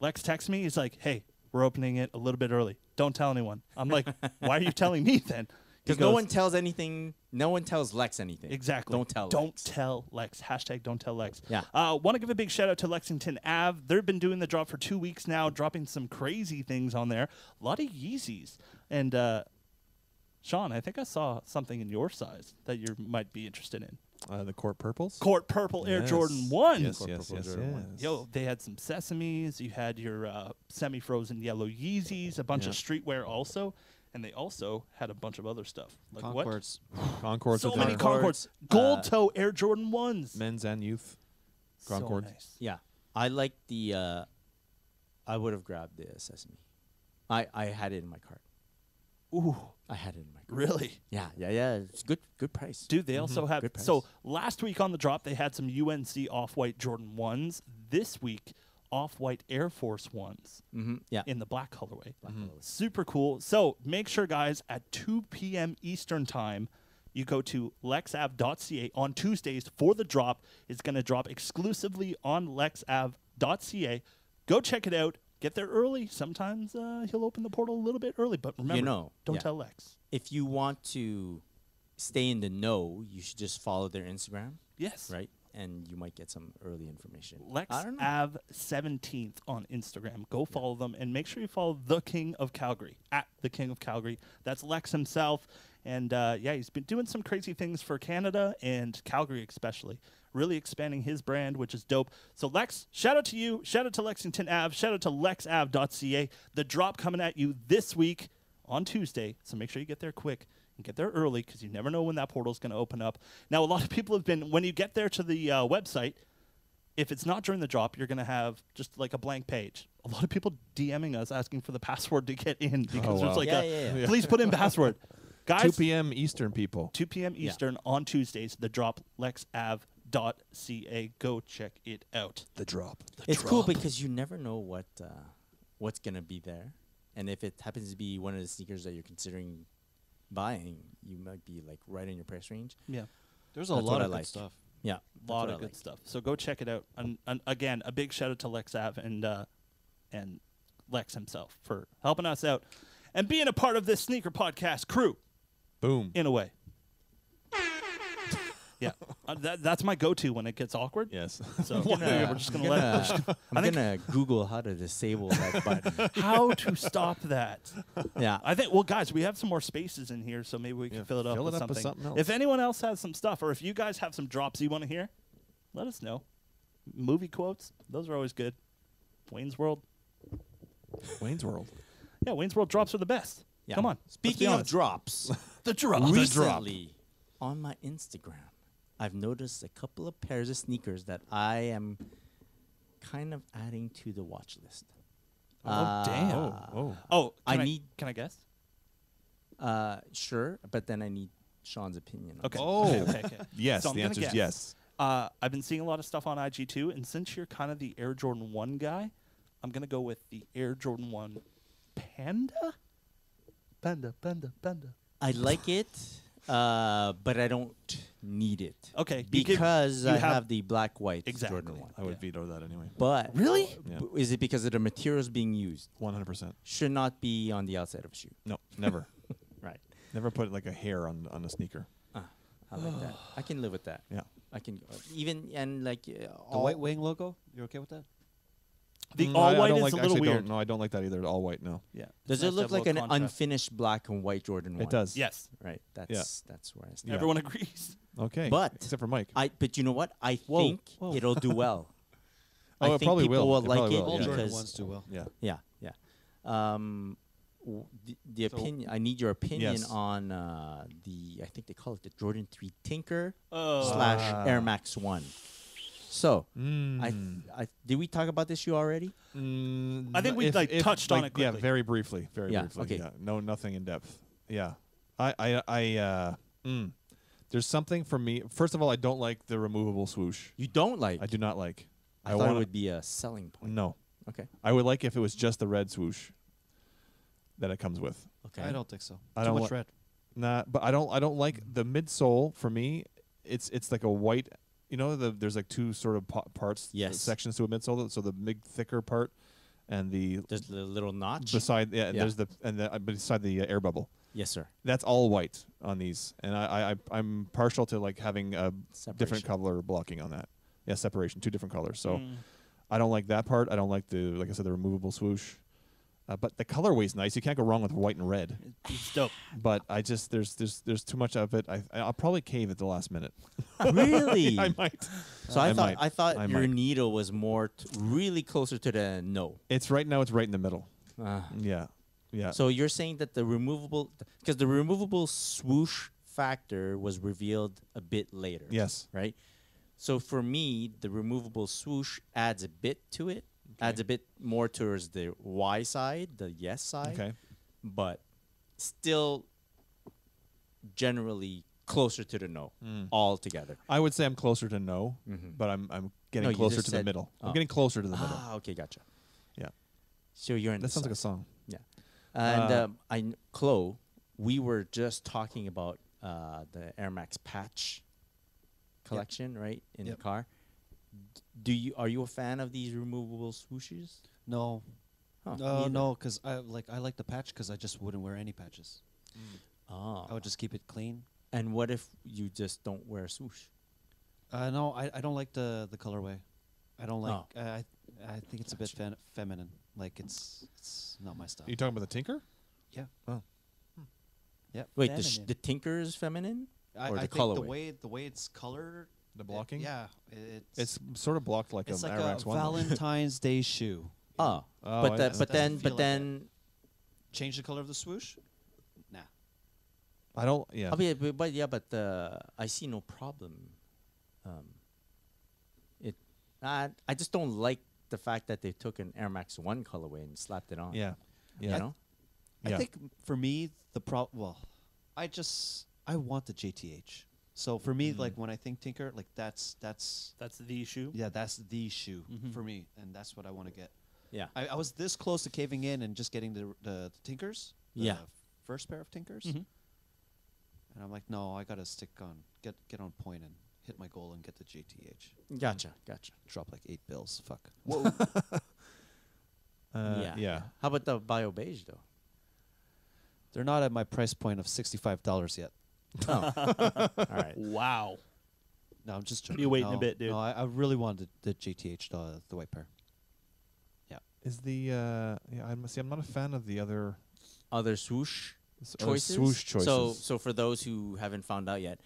Lex texts me. He's like, hey, we're opening it a little bit early. Don't tell anyone. I'm like, why are you telling me then? He Because no goes, one tells anything. No one tells Lex anything. Exactly. Don't tell. Don't Lex. tell Lex. Hashtag don't tell Lex. Yeah. Want to give a big shout out to Lexington Ave. They've been doing the drop for 2 weeks now, dropping some crazy things on there. A lot of Yeezys. And Sean, I think I saw something in your size that you might be interested in. The Court Purples. Court Purple Air Yes. Jordan 1. Yes, Court yes, Purple yes, Jordan 1. yes. Yo, they had some Sesames. You had your semi-frozen yellow Yeezys, a bunch of Yeah. streetwear also. And they also had a bunch of other stuff. Like what? Concords. Concords. So are many there. Concords. Gold toe Air Jordan 1s. Men's and youth. So Concord. nice. Yeah, I like the. I would have grabbed the Sesame. I had it in my cart. Ooh, I had it in my cart. really? Yeah. It's good price. Dude, they also have. Good price. So last week on the drop, they had some UNC Off-White Jordan 1s. This week, Off-White Air Force 1s Yeah. in the black colorway. colorway. Super cool. So make sure, guys, at 2 p.m. Eastern time, you go to lexav.ca on Tuesdays for the drop. It's going to drop exclusively on lexav.ca. Go check it out. Get there early. Sometimes he'll open the portal a little bit early, but remember, don't yeah. tell Lex. If you want to stay in the know, you should just follow their Instagram, Yes. right? And you might get some early information. Lex I don't know. Av 17th on Instagram. Go follow them and make sure you follow the King of Calgary at the King of Calgary. That's Lex himself. And yeah, he's been doing some crazy things for Canada and Calgary especially. Really expanding his brand, which is dope. So Lex, shout out to you. Shout out to Lexington Ave. Shout out to lexav.ca. The drop coming at you this week on Tuesday. So make sure you get there quick and get there early because you never know when that portal is going to open up. Now, a lot of people have been, when you get there to the website, if it's not during the drop, you're going to have just like a blank page. A lot of people DMing us asking for the password to get in because there's wow. like Yeah. please put in password. 2 Guys, p.m. Eastern, people. 2 p.m. Eastern on Tuesdays, the drop, lexav.ca. Go check it out. The drop. It's cool because you never know what's gonna be there, and if it happens to be one of the sneakers that you're considering buying, you might be like right in your price range. Yeah. There's a That's lot what I of good like. stuff. Yeah, A that's lot what of I good like. stuff. So go check it out. And again, a big shout out to LexAv and Lex himself for helping us out and being a part of this sneaker podcast crew Boom. in a way. Yeah, that's my go-to when it gets awkward. Yes. So gonna- we're just gonna let it. I'm gonna Google how to disable that button. How to stop that? Yeah, I think. Well, guys, we have some more spaces in here, so maybe we can Yeah, fill it up fill with it up with something. something else. If anyone else has some stuff, or if you guys have some drops you want to hear, let us know. Movie quotes, those are always good. Wayne's World. Wayne's World. Yeah, Wayne's World drops are the best. yeah. Come on. let's be Speaking of honest. drops, the drop. recently on my Instagram, I've noticed a couple of pairs of sneakers that I am kind of adding to the watch list. Oh, damn. Oh. Oh, I need- Can I guess? Sure, but then I need Sean's opinion. On Okay. that. Oh. Okay. Yes, So I'm the gonna answer is guess. yes. I've been seeing a lot of stuff on IG too, and since you're kind of the Air Jordan 1 guy, I'm gonna go with the Air Jordan 1 Panda. Panda. I like it, but I don't need it. Okay, Because you I have- have the black-white Exactly. Jordan 1. I would veto that anyway. But Really? Yeah. is it because of the materials being used? 100%. Should not be on the outside of a shoe. No, never. Right. Never put like a hair on a sneaker. I like that. I can live with that. Yeah. I can even and like The White Wing logo, you're okay with that? The Mm, all I white don't is like, a little actually weird. No, I don't like that either. All white, no. Yeah. Does It's it nice to look have a like little an contrast. unfinished black and white Jordan 1? It does. Yes. Right. That's where I stand. Yeah. Everyone agrees. Okay. But- except for Mike. But you know what? I Whoa. think Whoa. it'll do well. Oh, I it think probably people will. will It like probably it will, All yeah. Jordan because ones do well. Yeah. yeah. The opinion. I need your opinion Yes. on the. I think they call it the Jordan 3 Tinker Oh. / Air Max 1. So Mm. I did we talk about this shoe already? I think we, touched on it Yeah, quickly. very briefly. Very Yeah, briefly. okay. Yeah. No, nothing in depth. Yeah. There's something for me. First of all, I don't like the removable swoosh. You don't like? I do not like. I thought wanna- it would be a selling point. No. Okay. I would like if it was just the red swoosh that it comes with. Okay. I don't think so. I Too don't much li- red. Nah, but I don't like the midsole. For me, it's like a white. You know, there's like two sort of parts, Yes. sections to a midsole. So the big thicker part, and the There's the little notch. beside Yeah. there's the beside the air bubble. Yes, sir. That's all white on these, and I'm partial to like having a different Separation. color blocking on that. Yeah, separation, two different colors. So Mm. I don't like that part. I don't like like I said, the removable swoosh. But the colorway's nice. You can't go wrong with white and red. It's dope. But I just there's too much of it. I'll probably cave at the last minute. Really? I might. So I thought might. I thought I your might. needle was more really closer to the no. It's right now. It's right in the middle. Uh, Yeah, yeah. so you're saying that the removable swoosh factor was revealed a bit later. Yes. Right. So for me, the removable swoosh adds a bit to it. Adds a bit more towards the Y side, the yes side. Okay. But still generally closer to the no Mm. altogether. I would say I'm closer to no, Mhm. but I'm getting No, you closer just to the said- middle. oh. I'm getting closer to the middle. Ah, okay, gotcha. Yeah. So you're in That the sounds like a side. song. Yeah. And Chloe, we were just talking about the Air Max patch collection, right, in Yep. the car. Are you a fan of these removable swooshes? No. Huh, neither. No, because I like the patch because I just wouldn't wear any patches. Oh. I would just keep it clean. And what if you just don't wear a swoosh? No, I don't like the colorway. I don't like. Oh. I think it's a bit feminine. Like it's not my style. You talking about the Tinker? Yeah. Oh. Yeah. Wait, Feminine. the Tinker is feminine? I Or the think colorway? the way it's colored. The blocking? Yeah. It's sort of blocked like it's an like Air a Max 1. Valentine's Day shoe. Oh. Oh, but I- that, I but then feel but like then Change the color of the swoosh? Nah. I don't. Yeah. But I see no problem. I just don't like the fact that they took an Air Max 1 colorway and slapped it on. Yeah. Yeah. You know? I Yeah. think for me I want the JTH. So for me, like when I think Tinker, like that's That's the shoe. yeah, that's the shoe Mhm. for me, and that's what I want to get. Yeah. I was this close to caving in and just getting the Tinkers. The Yeah. First pair of Tinkers. Mhm. And I'm like, no, I gotta stick on get on point and hit my goal and get the JTH. Gotcha. Drop like $8. Fuck. Yeah. How about the bio beige though? They're not at my price point of $65 yet. Oh. All right. Wow. No, I'm just joking. You waiting a No, bit, dude. No, I really wanted the JTH, the white pair. Is the yeah? I'm not a fan of the other Other swoosh other choices. swoosh choices. So for those who haven't found out yet,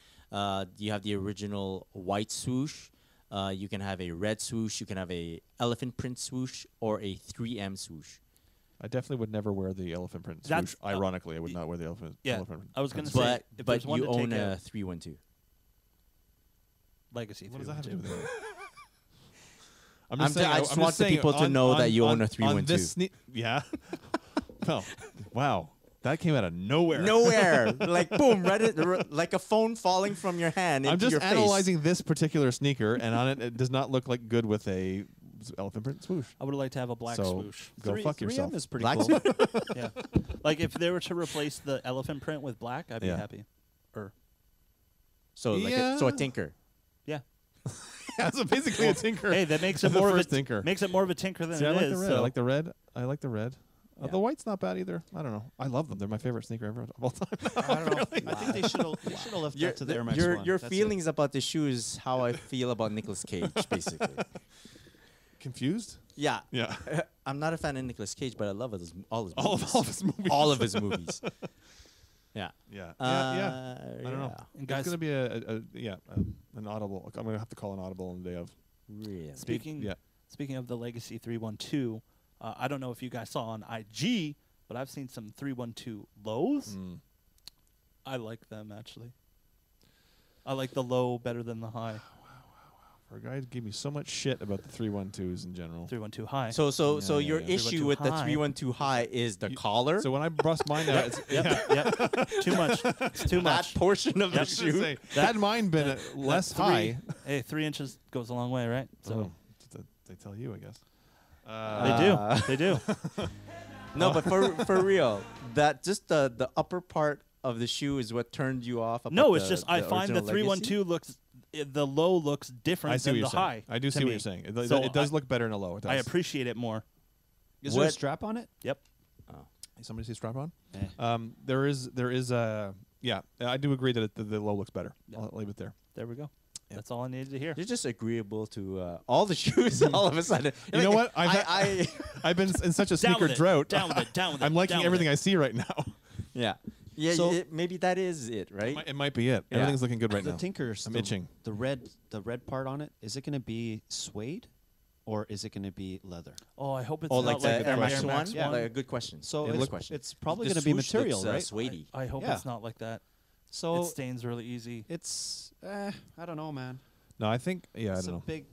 you have the original white swoosh. You can have a red swoosh. You can have a elephant print swoosh or a 3M swoosh. I definitely would never wear the elephant print That's- swoosh. Ironically, I would not wear the elephant. Yeah, elephant I was gonna print say, But if there's one you to take own a out- 312. Legacy. What does that have to do 312. with it? I just want the saying people to know that you own a 312. Yeah. Well, wow. That came out of nowhere. Nowhere, like boom, like a phone falling from your hand I'm into just your face. analyzing this particular sneaker, and on it does not look like good with a elephant print swoosh. I would like to have a black So, swoosh. Go fuck 3M yourself. is pretty Black cool. Yeah. Like if they were to replace the elephant print with black, I'd be Yeah. happy. Or So like Yeah. a tinker. yeah. Yeah, so basically a tinker. Hey, that makes it The more of a first tinker. makes it more of a tinker than See, I it like is. the red. So. I like the red. I like the red. Yeah. The white's not bad either. I don't know. I love them. They're my favorite sneaker ever of all time. I don't know. I think they should have left that to the Air Max your 1. your That's it. feelings about the shoe is how I feel about Nicolas Cage, basically. Confused? Yeah. Yeah. I'm not a fan of Nicolas Cage, but I love all his All movies. of his movies. All of his movies. Yeah. Yeah. Yeah. I don't know. And It's guys, gonna be an audible. I'm gonna have to call an audible on the day of. Really. speaking Yeah. speaking of the Legacy 312, I don't know if you guys saw on IG, but I've seen some 312 lows. I like them actually. I like the low better than the high. For a guy who gave me so much shit about the 312s in general. 312 high. So Yeah, your yeah. issue with the 312 high. 312 high is the collar. So when I bust mine out, it's Yep. Too much. It's too that much. portion of Yep. the shoe. Had mine been less Three- high, Hey, 3 inches goes a long way, right? So they tell you, I guess. they do. No, but for real, that just the upper part of the shoe is what turned you off. About No, it's the- just I find the original 312 looks the low looks different I see than what you're the saying. high. I do to see what me. you're saying. So It does look better in a low. It does. I appreciate it more. Is there a What- strap on it? Yep. Somebody see strap on? Eh. There is a yeah. I do agree that the low looks better. Yeah. I'll leave it there. There we go. That's all I needed to hear. You're just agreeable to all the shoes all of a sudden. You know what? I I've been in such a Down sneaker with it. drought. Down with it. Down with it. I'm liking down with everything it. I see right now. yeah. Yeah, So- maybe that is it, right? It might be it. Yeah. Everything's looking good right The now. Tinkers. I'm the, itching. The red part on it. Is it going to be suede, or is it going to be leather? Oh, I hope it's Oh, not like the Air Max Air one? Max Yeah, one. like a good question. So Good it's, question. it's probably The going to be swoosh material, looks, right? suede-y. I hope Yeah. it's not like that. So It stains really easy. it's I don't know, man. No, I think I It's don't a know. big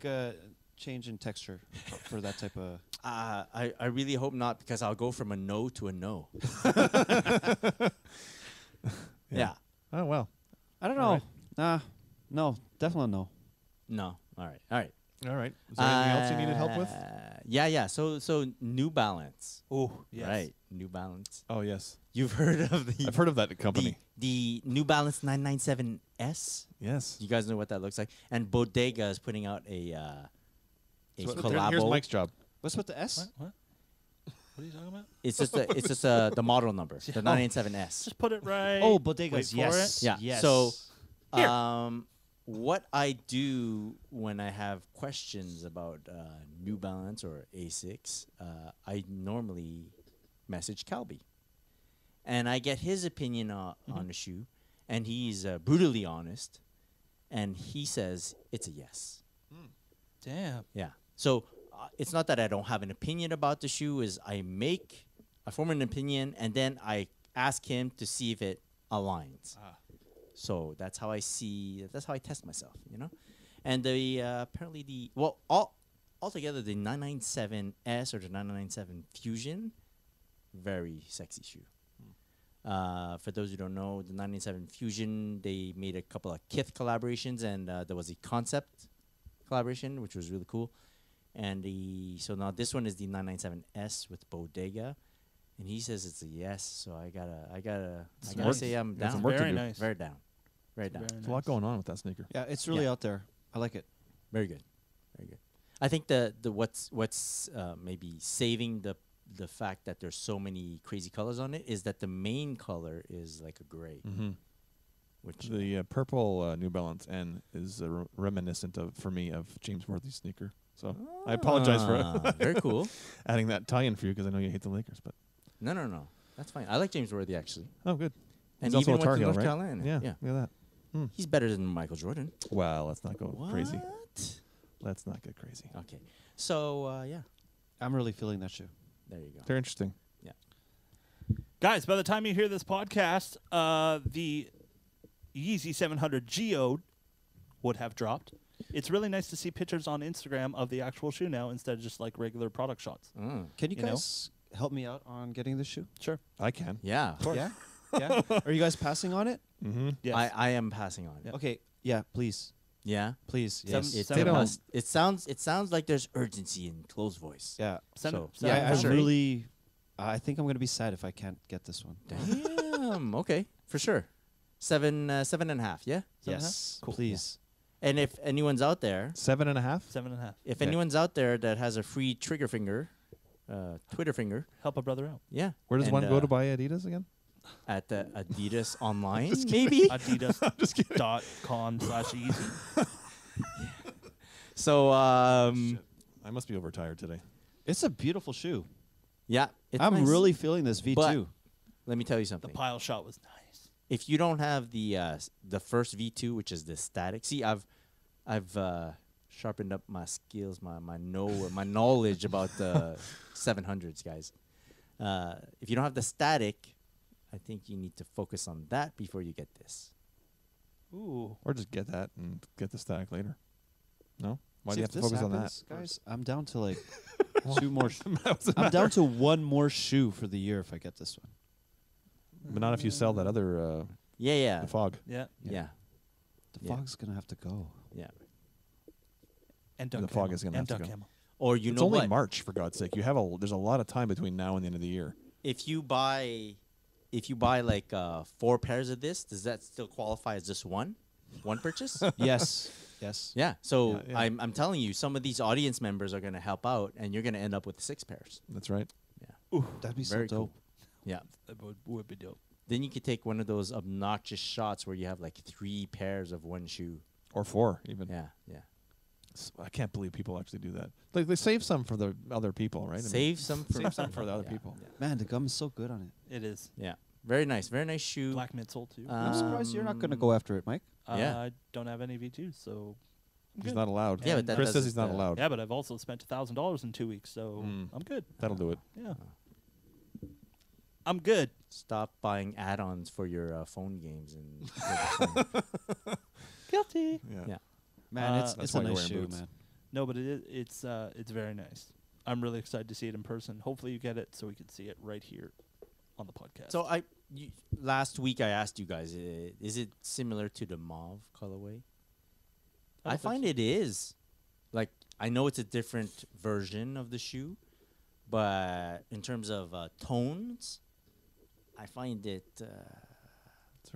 change in texture for that type of. I really hope not, because I'll go from a no to a no. Yeah. Oh well. I don't All know. Nah, no, definitely no. No. All right. All right. All right. Is there anything else you needed help with? Yeah. So New Balance. Oh, yes. Right. New Balance. Oh yes. You've heard of the I've heard of that company. the New Balance 997S. Yes. You guys know what that looks like. And Bodega is putting out a So collabo. here's Mike's job. What's with the S? What? What are you talking about? It's just the model number, the 997S. Just put it right. Oh, Wait bodegas. for Yes. it. Yeah. Yes. So, Here. what I do when I have questions about New Balance or Asics, I normally message Calby, and I get his opinion on the shoe, and he's brutally honest, and he says it's a yes. Damn. Yeah. So it's not that I don't have an opinion about the shoe. Is I form an opinion, and then I ask him to see if it aligns. So that's how I see. That's how I test myself. And the apparently altogether the 997S or the 997 Fusion, very sexy shoe. For those who don't know, the 997 Fusion, they made a couple of Kith collaborations, and there was a concept collaboration, which was really cool. And so now this one is the 997S with Bodega, and he says it's a yes. So I gotta say I'm Got some down. work to Very do. nice. Very down. Very down. Very There's a lot going on with that sneaker. Yeah, it's really Yeah. out there. I like it. Very good. Very good. I think the what's maybe saving the fact that there's so many crazy colors on it is that the main color is like a gray, Mm-hmm. which The purple New Balance N is reminiscent for me of James Worthy's sneaker. So I apologize for very cool. adding that tie-in for you because I know you hate the Lakers. But No. That's fine. I like James Worthy actually. oh, good. And He's also even a Tar went to Heel, North right? Carolina. Yeah, look at that. He's better than Michael Jordan. Well, let's not go crazy. What? Let's not get crazy. Okay. So yeah, I'm really feeling that shoe. there you go. They're interesting. Guys, by the time you hear this podcast, the Yeezy 700 Geode would have dropped. It's really nice to see pictures on Instagram of the actual shoe now instead of just like regular product shots. Can you You know? guys help me out on getting this shoe? Sure. I can. Yeah. Yeah. Yeah. Are you guys passing on it? Mm-hmm. Yes. I am passing on. Yeah. Okay. Yeah. Please. Yeah. Please. Seven- Yes. It, Seven it, hundred. must- it sounds like there's urgency in closed voice. Yeah. Send So- it. Send Yeah. it. I sure. really. I think I'm gonna be sad if I can't get this one. Damn. Okay. For sure. 7.5. Yeah. Yes. Cool. Please. And if anyone's out there, 7.5. 7.5. if Okay. anyone's out there that has a free trigger finger, Twitter finger, Help a brother out. yeah. Where does And, one go to buy Adidas again? At the Adidas online, maybe. Adidas.com/easy. So I must be overtired today. It's a beautiful shoe. yeah, it's I'm nice. really feeling this V2. But- Let me tell you The something. pile shot was nice. If you don't have the first V2, which is the static, see, I've sharpened up my skills, my knowledge about the 700s, guys. If you don't have the static, I think you need to focus on that before you get this. Ooh. Or just get that and get the stack later. No? Why See, do you if have to this focus on that? happens, guys? I'm down to like 2 more. I'm down to 1 more shoe for the year if I get this one. But not if you sell that other Yeah. the fog. Yeah. Yeah. The Yeah. fog's gonna have to go. Yeah. And Dunk The fog Camo. is gonna And have to Dunk go. Camo. Or you It's know only what? March, for God's sake. There's a lot of time between now and the end of the year. If you buy like 4 pairs of this, does that still qualify as just one purchase? Yes. Yes. Yeah. So Yeah, yeah. I'm telling you, some of these audience members are gonna help out, and you're gonna end up with 6 pairs. That's right. That'd be Very so dope. cool. Yeah. That would be dope. Then you could take one of those obnoxious shots where you have like 3 pairs of one shoe. Or 4 even. Yeah. Yeah. I can't believe people actually do that. Like they save some for the other people, right? I mean, Save some for save some for the other Yeah, people. Yeah. Man, the gum is so good on it. It is. Yeah. Very nice. Very nice shoe. Black midsole, too. I'm surprised you're not gonna go after it, Mike. yeah. I don't have any V2s, so. I'm He's good. not allowed. Yeah, but that Chris does says it, he's not allowed. Yeah, but I've also spent $1,000 in 2 weeks, so I'm good. That'll do it. Yeah. I'm good. Stop buying add-ons for your phone games and. Guilty. Yeah. Yeah. Man, That's it's why a you're nice wearing shoe, boots. man. No, but it's very nice. I'm really excited to see it in person. Hopefully you get it so we can see it right here on the podcast. So last week I asked you guys, is it similar to the mauve colorway? I find it is. Like, I know it's a different version of the shoe, but in terms of tones, I find it.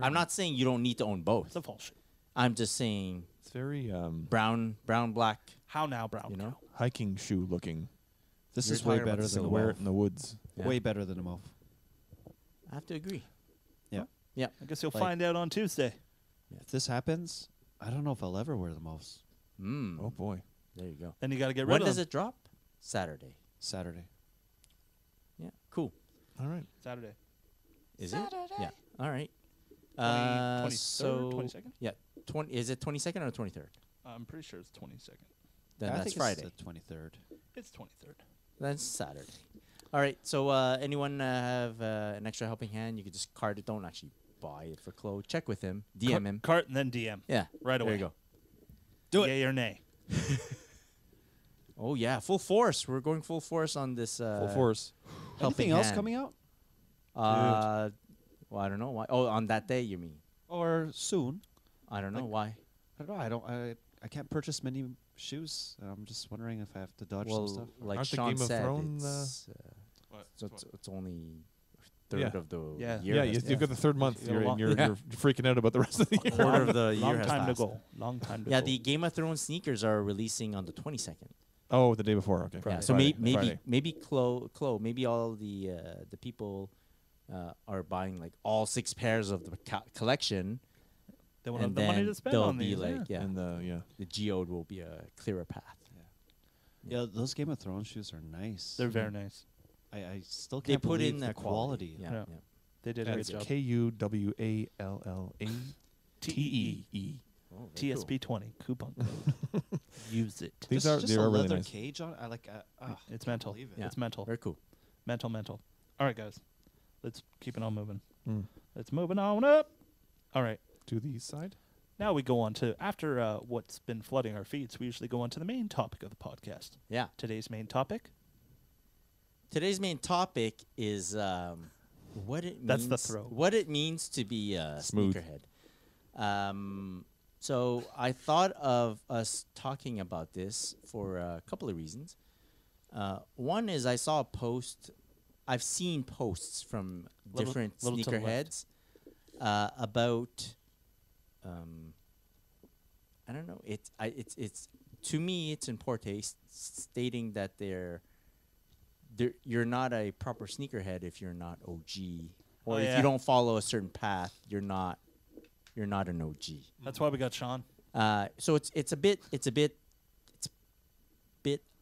I'm not saying you don't need to own both. it's a false shoe. I'm just saying It's very brown, black. How now, Brown? You know? hiking shoe looking. This You're is way talking about better the than the Wear it mauve. in the woods. Yeah. Way better than the mauve. I have to agree. Yeah. I guess you'll Like- find out on Tuesday. If this happens, I don't know if I'll ever wear the mauves. Mm. Oh boy. There you go. Then you got to get rid When of does them. it drop? Saturday. Saturday. Yeah. Cool. All right. Saturday. Is it? Yeah. All right. 23rd, So 22nd? yeah, is it 22nd or 23rd? I'm pretty sure it's 22nd. Then I that's think Friday. It's the 23rd. It's 23rd. That's Saturday. All right. So anyone have an extra helping hand? You could just card it. Don't actually buy it for Chloe. Check with him. DM him. Cart and then DM. Yeah. Right away. There you go. Do it. Yay or nay? Oh yeah, full force. We're going full force on this. Full force. Helping Anything else hand. coming out? Well, I don't know why. Oh, on that day, you mean? Or soon? I don't know Like- why. I don't know. I can't purchase many shoes. I'm just wondering if I have to dodge some Well, stuff. like Aren't the Sean Game of said, Thrones, it's only third Yeah. of the Yeah. year. Yeah, has you've got the third month. Yeah, You're, long- you're, Yeah. you're freaking out about the rest of the year. quarter of the year Long has time to passed. go. Long time to Yeah, go. the Game of Thrones sneakers are releasing on the 22nd. Oh, the day before. Okay. Yeah, so Friday. maybe Friday. maybe Chloe, maybe all the people are buying like all 6 pairs of the collection, They won't have and the money then to spend they'll on be these. like, yeah, And the geode will be a clearer path. Yeah, those Game of Thrones shoes are nice. They're very nice. I still They can't put believe in the the quality. Yeah, Yeah. yeah. They did a That's good job. KUWALLATEE. Oh, very cool. TSP20 coupon code. Use it. These Just- are just they a are really leather nice. cage on. I like. It's mental. believe it. Yeah. It's mental. Very cool. Mental. All right, guys. Let's keep it on moving. Mm. Let's moving on up. All right. To the east side. Now we go on to, after what's been flooding our feeds, we usually go on to the main topic of the podcast. Yeah. Today's main topic. Today's main topic is what it means. That's the throw. What it means to be a Smooth. sneakerhead. So I thought of us talking about this for a couple of reasons. One is I saw a post. I've seen posts from different little to the sneakerheads about. I don't know. It's to me it's in poor taste, stating that you're not a proper sneakerhead if you're not OG, or Oh, if yeah. you don't follow a certain path, you're not an OG. That's why we got Sean. So it's a bit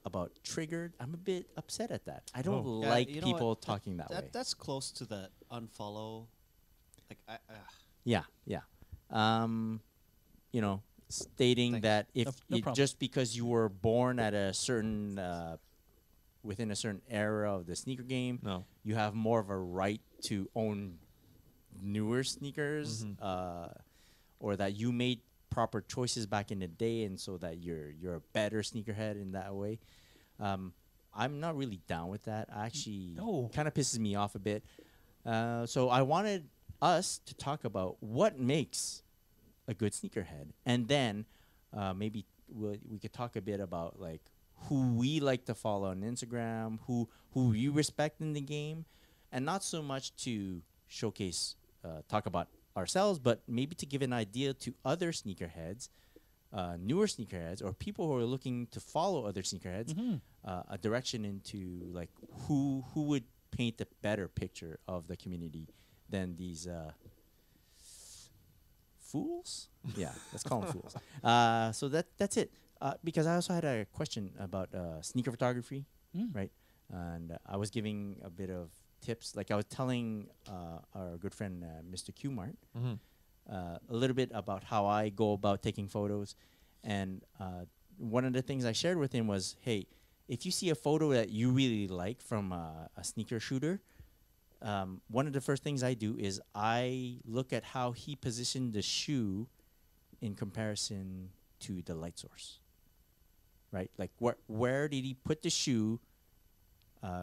about triggered. I'm a bit upset at that. I don't Yeah, like you know what? people talking that way. That's close to that unfollow. Like Yeah. Stating Thanks. that if No it, problem. just because you were born at a certain within a certain era of the sneaker game, No. you have more of a right to own newer sneakers, or that you made proper choices back in the day, and so that you're a better sneakerhead in that way. I'm not really down with that. Actually, No. kind of pisses me off a bit. So I wanted us to talk about what makes a good sneakerhead, and then maybe we could talk a bit about like who we like to follow on Instagram, who we respect in the game, and not so much to showcase, talk about ourselves, but maybe to give an idea to other sneakerheads, newer sneakerheads, or people who are looking to follow other sneakerheads, a direction into like who would paint a better picture of the community than these fools. Yeah, let's call them fools. So that's it. Because I also had a question about sneaker photography, right? And I was giving a bit of tips. Like I was telling our good friend Mr. Q Mart a little bit about how I go about taking photos. And one of the things I shared with him was, hey, if you see a photo that you really like from a sneaker shooter, one of the first things I do is I look at how he positioned the shoe in comparison to the light source, right? Like where did he put the shoe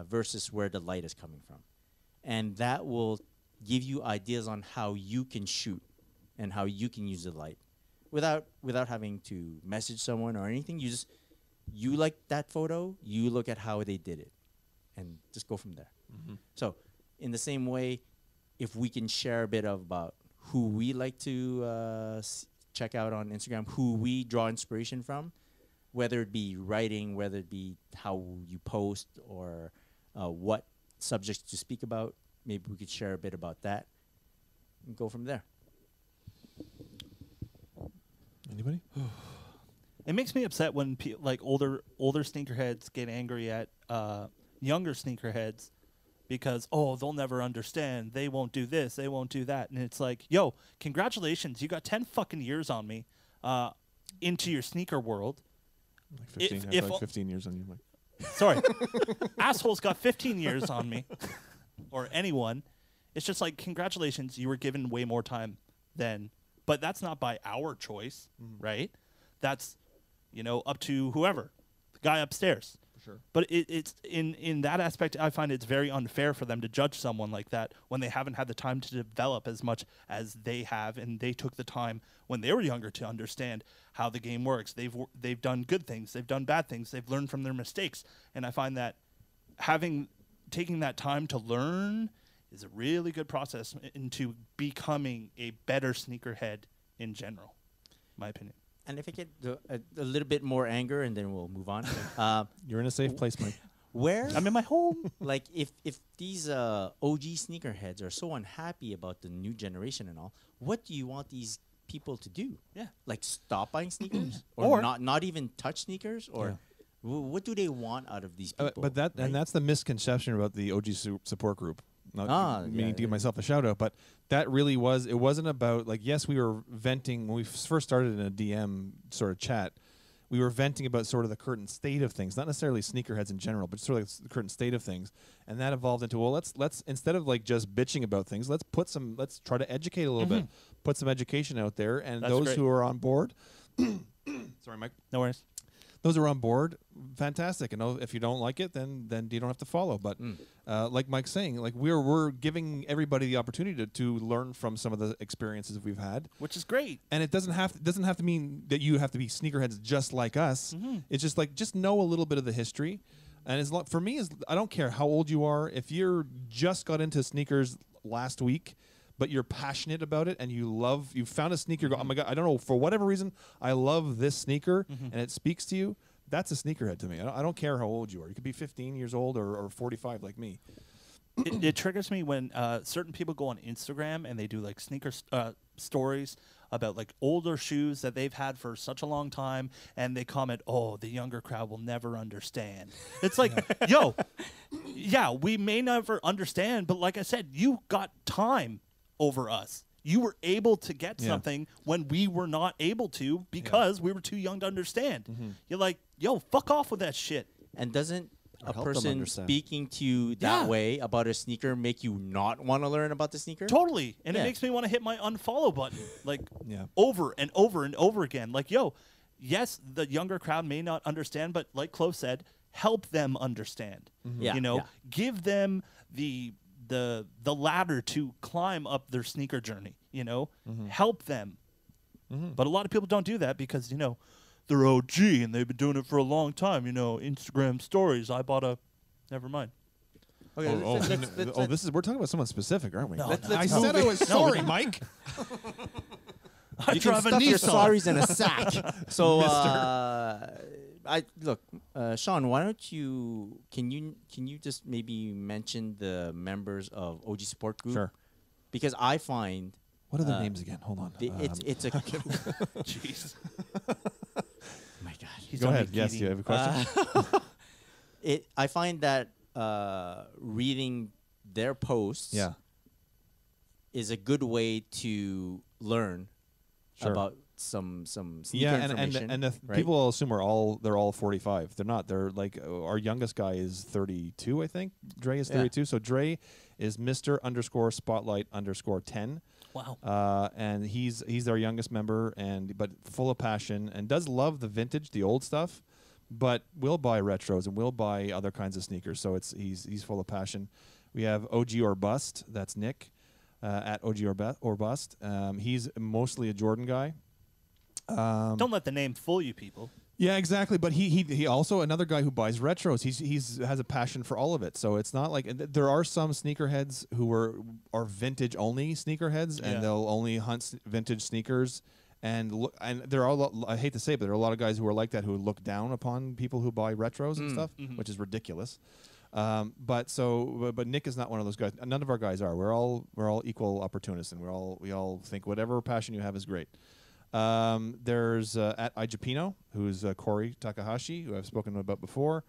versus where the light is coming from? And that will give you ideas on how you can shoot and how you can use the light without having to message someone or anything. You like that photo, you look at how they did it and just go from there. So in the same way, if we can share a bit about who we like to check out on Instagram, who we draw inspiration from, whether it be writing, whether it be how you post, or what subjects to speak about, maybe we could share a bit about that and go from there. Anybody? It makes me upset when like older sneakerheads get angry at younger sneakerheads because they'll never understand. They won't do this. They won't do that. And it's like, yo, congratulations, you got 10 fucking years on me into your sneaker world. Like 15, I have like 15 years on you. Like. Sorry, assholes got 15 years on me, or anyone. It's just like, congratulations, you were given way more time than, but that's not by our choice, right? That's, up to whoever, the guy upstairs. Sure. But it's in that aspect, I find it's very unfair for them to judge someone like that when they haven't had the time to develop as much as they have, and they took the time when they were younger to understand how the game works. They've done good things, they've done bad things, they've learned from their mistakes, and I find that taking that time to learn is a really good process into becoming a better sneakerhead in general, in my opinion. And if I get a little bit more anger, and then we'll move on. You're in a safe place, Mike. Where, I'm in my home. like, if these OG sneakerheads are so unhappy about the new generation and all, what do you want these people to do? Yeah. Like, stop buying sneakers, Or- or not even touch sneakers, or what do they want out of these people? But that right? and that's the misconception about the OG support group. Not meaning yeah, to give yeah. myself a shout out, but that really was. It wasn't about, like, yes, we were venting when we first started in a DM sort of chat. We were venting about sort of the current state of things, not necessarily sneakerheads in general, but sort of like the current state of things. And that evolved into, well, let's instead of like just bitching about things, let's try to educate a little bit, put some education out there, and That's those great. who are on board. Sorry, Mike. No worries. Those who are on board, fantastic. And if you don't like it, then you don't have to follow. But like Mike's saying, like we're giving everybody the opportunity to learn from some of the experiences we've had, Which is great. and it doesn't have to mean that you have to be sneakerheads just like us. It's just like, just know a little bit of the history. And for me, I don't care how old you are. If you're just got into sneakers last week, but you're passionate about it and you found a sneaker, oh my God, I don't know, for whatever reason, I love this sneaker and it speaks to you, that's a sneakerhead to me. I don't care how old you are. You could be 15 years old or 45 like me. It triggers me when certain people go on Instagram and they do like sneaker stories about like older shoes that they've had for such a long time, and they comment, "Oh, the younger crowd will never understand." It's like, yo, yeah, we may never understand, but like I said, you got time over us. You were able to get something when we were not able to because we were too young to understand. You're like, yo, fuck off with that shit. And doesn't Or a help them person understand. speaking to you that way about a sneaker make you not want to learn about the sneaker? Totally. And it Yeah. makes me want to hit my unfollow button like Yeah. over and over and over again. Like, yo, yes, the younger crowd may not understand, but like Chloe said, help them understand. Yeah, You know, yeah. give them the ladder to climb up their sneaker journey, you know? Help them. But a lot of people don't do that because, you know, they're OG and they've been doing it for a long time, you know, Instagram stories. I bought a never mind. Okay, We're talking about someone specific, aren't we? No, let's I move said I it. was sorry, Mike. I you can drive a stuff your Nissan. sorries in a sack. So, Sean, why don't you can you just maybe mention the members of OG Support Group? Sure. Because I find What are their names again? Hold on. it's a Jeez. my God. He's Go only ahead. Yes, kidding. you have a question? I find that reading their posts Yeah. is a good way to learn Sure. about some sneaker Yeah, information. and the right? people will assume they're all 45. They're not. They're like, our youngest guy is 32, I think. Dre is 32. So Dre is Mr._Spotlight_10. Wow. And he's our youngest member, but full of passion and does love the vintage, the old stuff, but will buy retros and will buy other kinds of sneakers. So he's full of passion. We have OG or Bust. That's Nick at OG or Bust. He's mostly a Jordan guy. Don't let the name fool you, people. Yeah, exactly. But he also another guy who buys retros. He's has a passion for all of it. So it's not like there are some sneakerheads who are vintage only sneakerheads, and they'll only hunt vintage sneakers. And there are I hate to say it, but there are a lot of guys who are like that who look down upon people who buy retros and stuff, which is ridiculous. But Nick is not one of those guys. None of our guys are. We're all equal opportunists, and we all think whatever passion you have is great. There's at iJapino, who's Corey Takahashi, who I've spoken about before.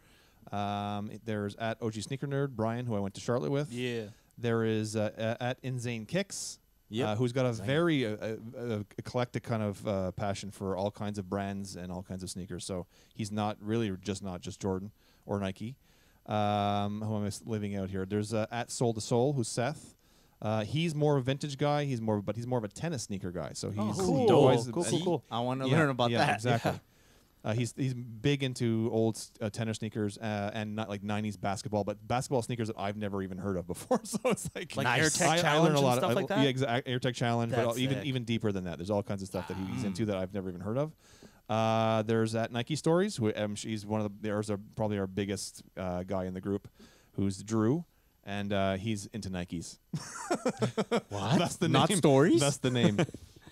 There's at OG Sneaker Nerd, Brian, who I went to Charlotte with. Yeah. There is at Insane Kicks, who's got a very eclectic kind of passion for all kinds of brands and all kinds of sneakers. So he's not just Jordan or Nike. Who am I living out here? There's at Soul to Soul, who's Seth. He's more a vintage guy. He's more of a tennis sneaker guy. So he's cool. he always- Cool. I want to Yeah, learn about yeah, that. exactly. He's big into old tennis sneakers and not like 90s basketball, but basketball sneakers that I've never even heard of before. So it's like Like Nice. AirTech I Challenge learn a lot and stuff of like that? Yeah, exactly. AirTech Challenge, That's but sick. even deeper than that. There's all kinds of stuff that he's into that I've never even heard of. There's at Nike Stories, who she's one of probably our biggest guy in the group, who's Drew, and he's into Nikes. What? That's the Not name. stories? That's the name.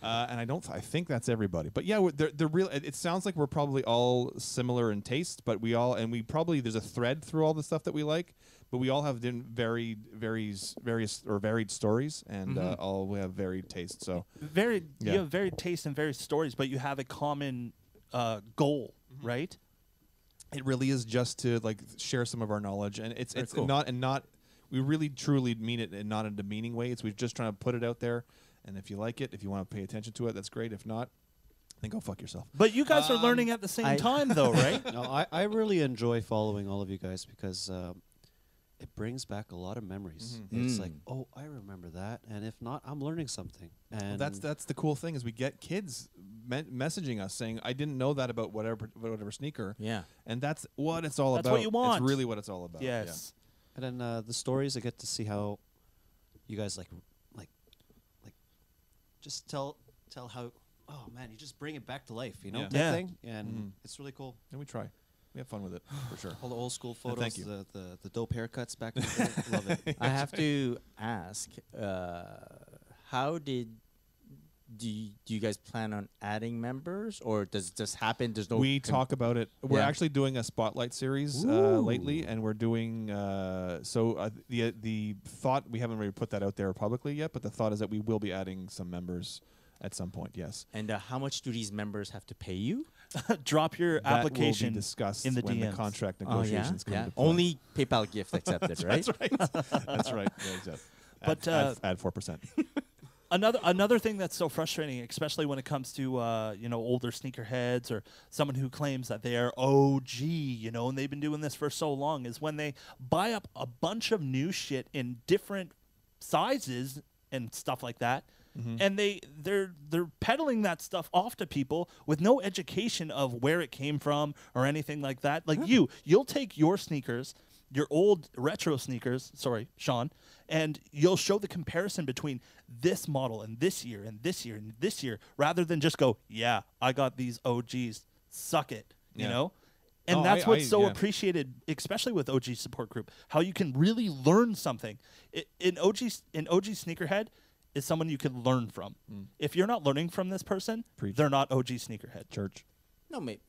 And I think that's everybody. But yeah, they're real. It sounds like we're probably all similar in taste, but we probably there's a thread through all the stuff that we like. But we all have varied stories, and all we have varied tastes. So You Yeah. have varied tastes and varied stories, but you have a common goal, right? it really is just to like share some of our knowledge, and it's cool. not. We really truly mean it, and not in a demeaning way. We're just trying to put it out there. And if you like it, if you want to pay attention to it, that's great. If not, then go fuck yourself. But you guys are learning at the same time, though, right? No, I really enjoy following all of you guys because it brings back a lot of memories. It's like, oh, I remember that, and if not, I'm learning something. And That's the cool thing is we get kids messaging us saying, "I didn't know that about whatever sneaker." Yeah. And that's what it's all That's about. what you want. It's really what it's all about. Yes. and then the stories I get to see how you guys like just tell how man, you just bring it back to life, Yeah. type Yeah. thing, and it's really cool. And we try. We have fun with it for sure. All the old school And photos, thank you. the dope haircuts back in the day. Love it. I have to ask, how do you guys plan on adding members, or does it just happen? There's no. We talk about it. We're Yeah. actually doing a spotlight series lately, and we're doing the thought, we haven't really put that out there publicly yet, but the thought is that we will be adding some members at some point. Yes, And how much do these members have to pay you? Drop your that application will be discussed in the when DMs. the contract negotiations come into play. Only PayPal gift accepted, right? That's right. That's right. Yeah, exactly. But, add 4%. Another thing that's so frustrating, especially when it comes to older sneakerheads or someone who claims that they are OG, and they've been doing this for so long, is when they buy up a bunch of new shit in different sizes and stuff like that, and they're peddling that stuff off to people with no education of where it came from or anything like that. Like you'll take your sneakers, your old retro sneakers, sorry, Sean, and you'll show the comparison between this model and this year and this year and this year, rather than just go, yeah, I got these OGs, suck it, you Yeah. know? And No, that's I- what's so yeah. appreciated, especially with OG support group, how you can really learn something. An OG sneakerhead is someone you can learn from. If you're not learning from this person, Preach. they're not OG sneakerhead. Church. No, mate.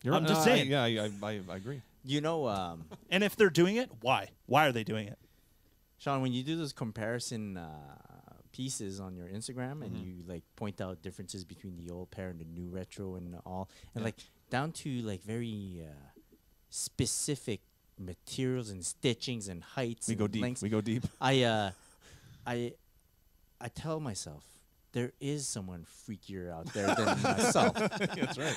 I'm just saying. Yeah, I agree. You know, And if they're doing it, why? Why are they doing it? Sean, when you do those comparison pieces on your Instagram and you like point out differences between the old pair and the new retro and all, and like down to like very specific materials and stitchings and heights. We and go deep. lengths, We go deep. I tell myself there is someone freakier out there than myself. That's right.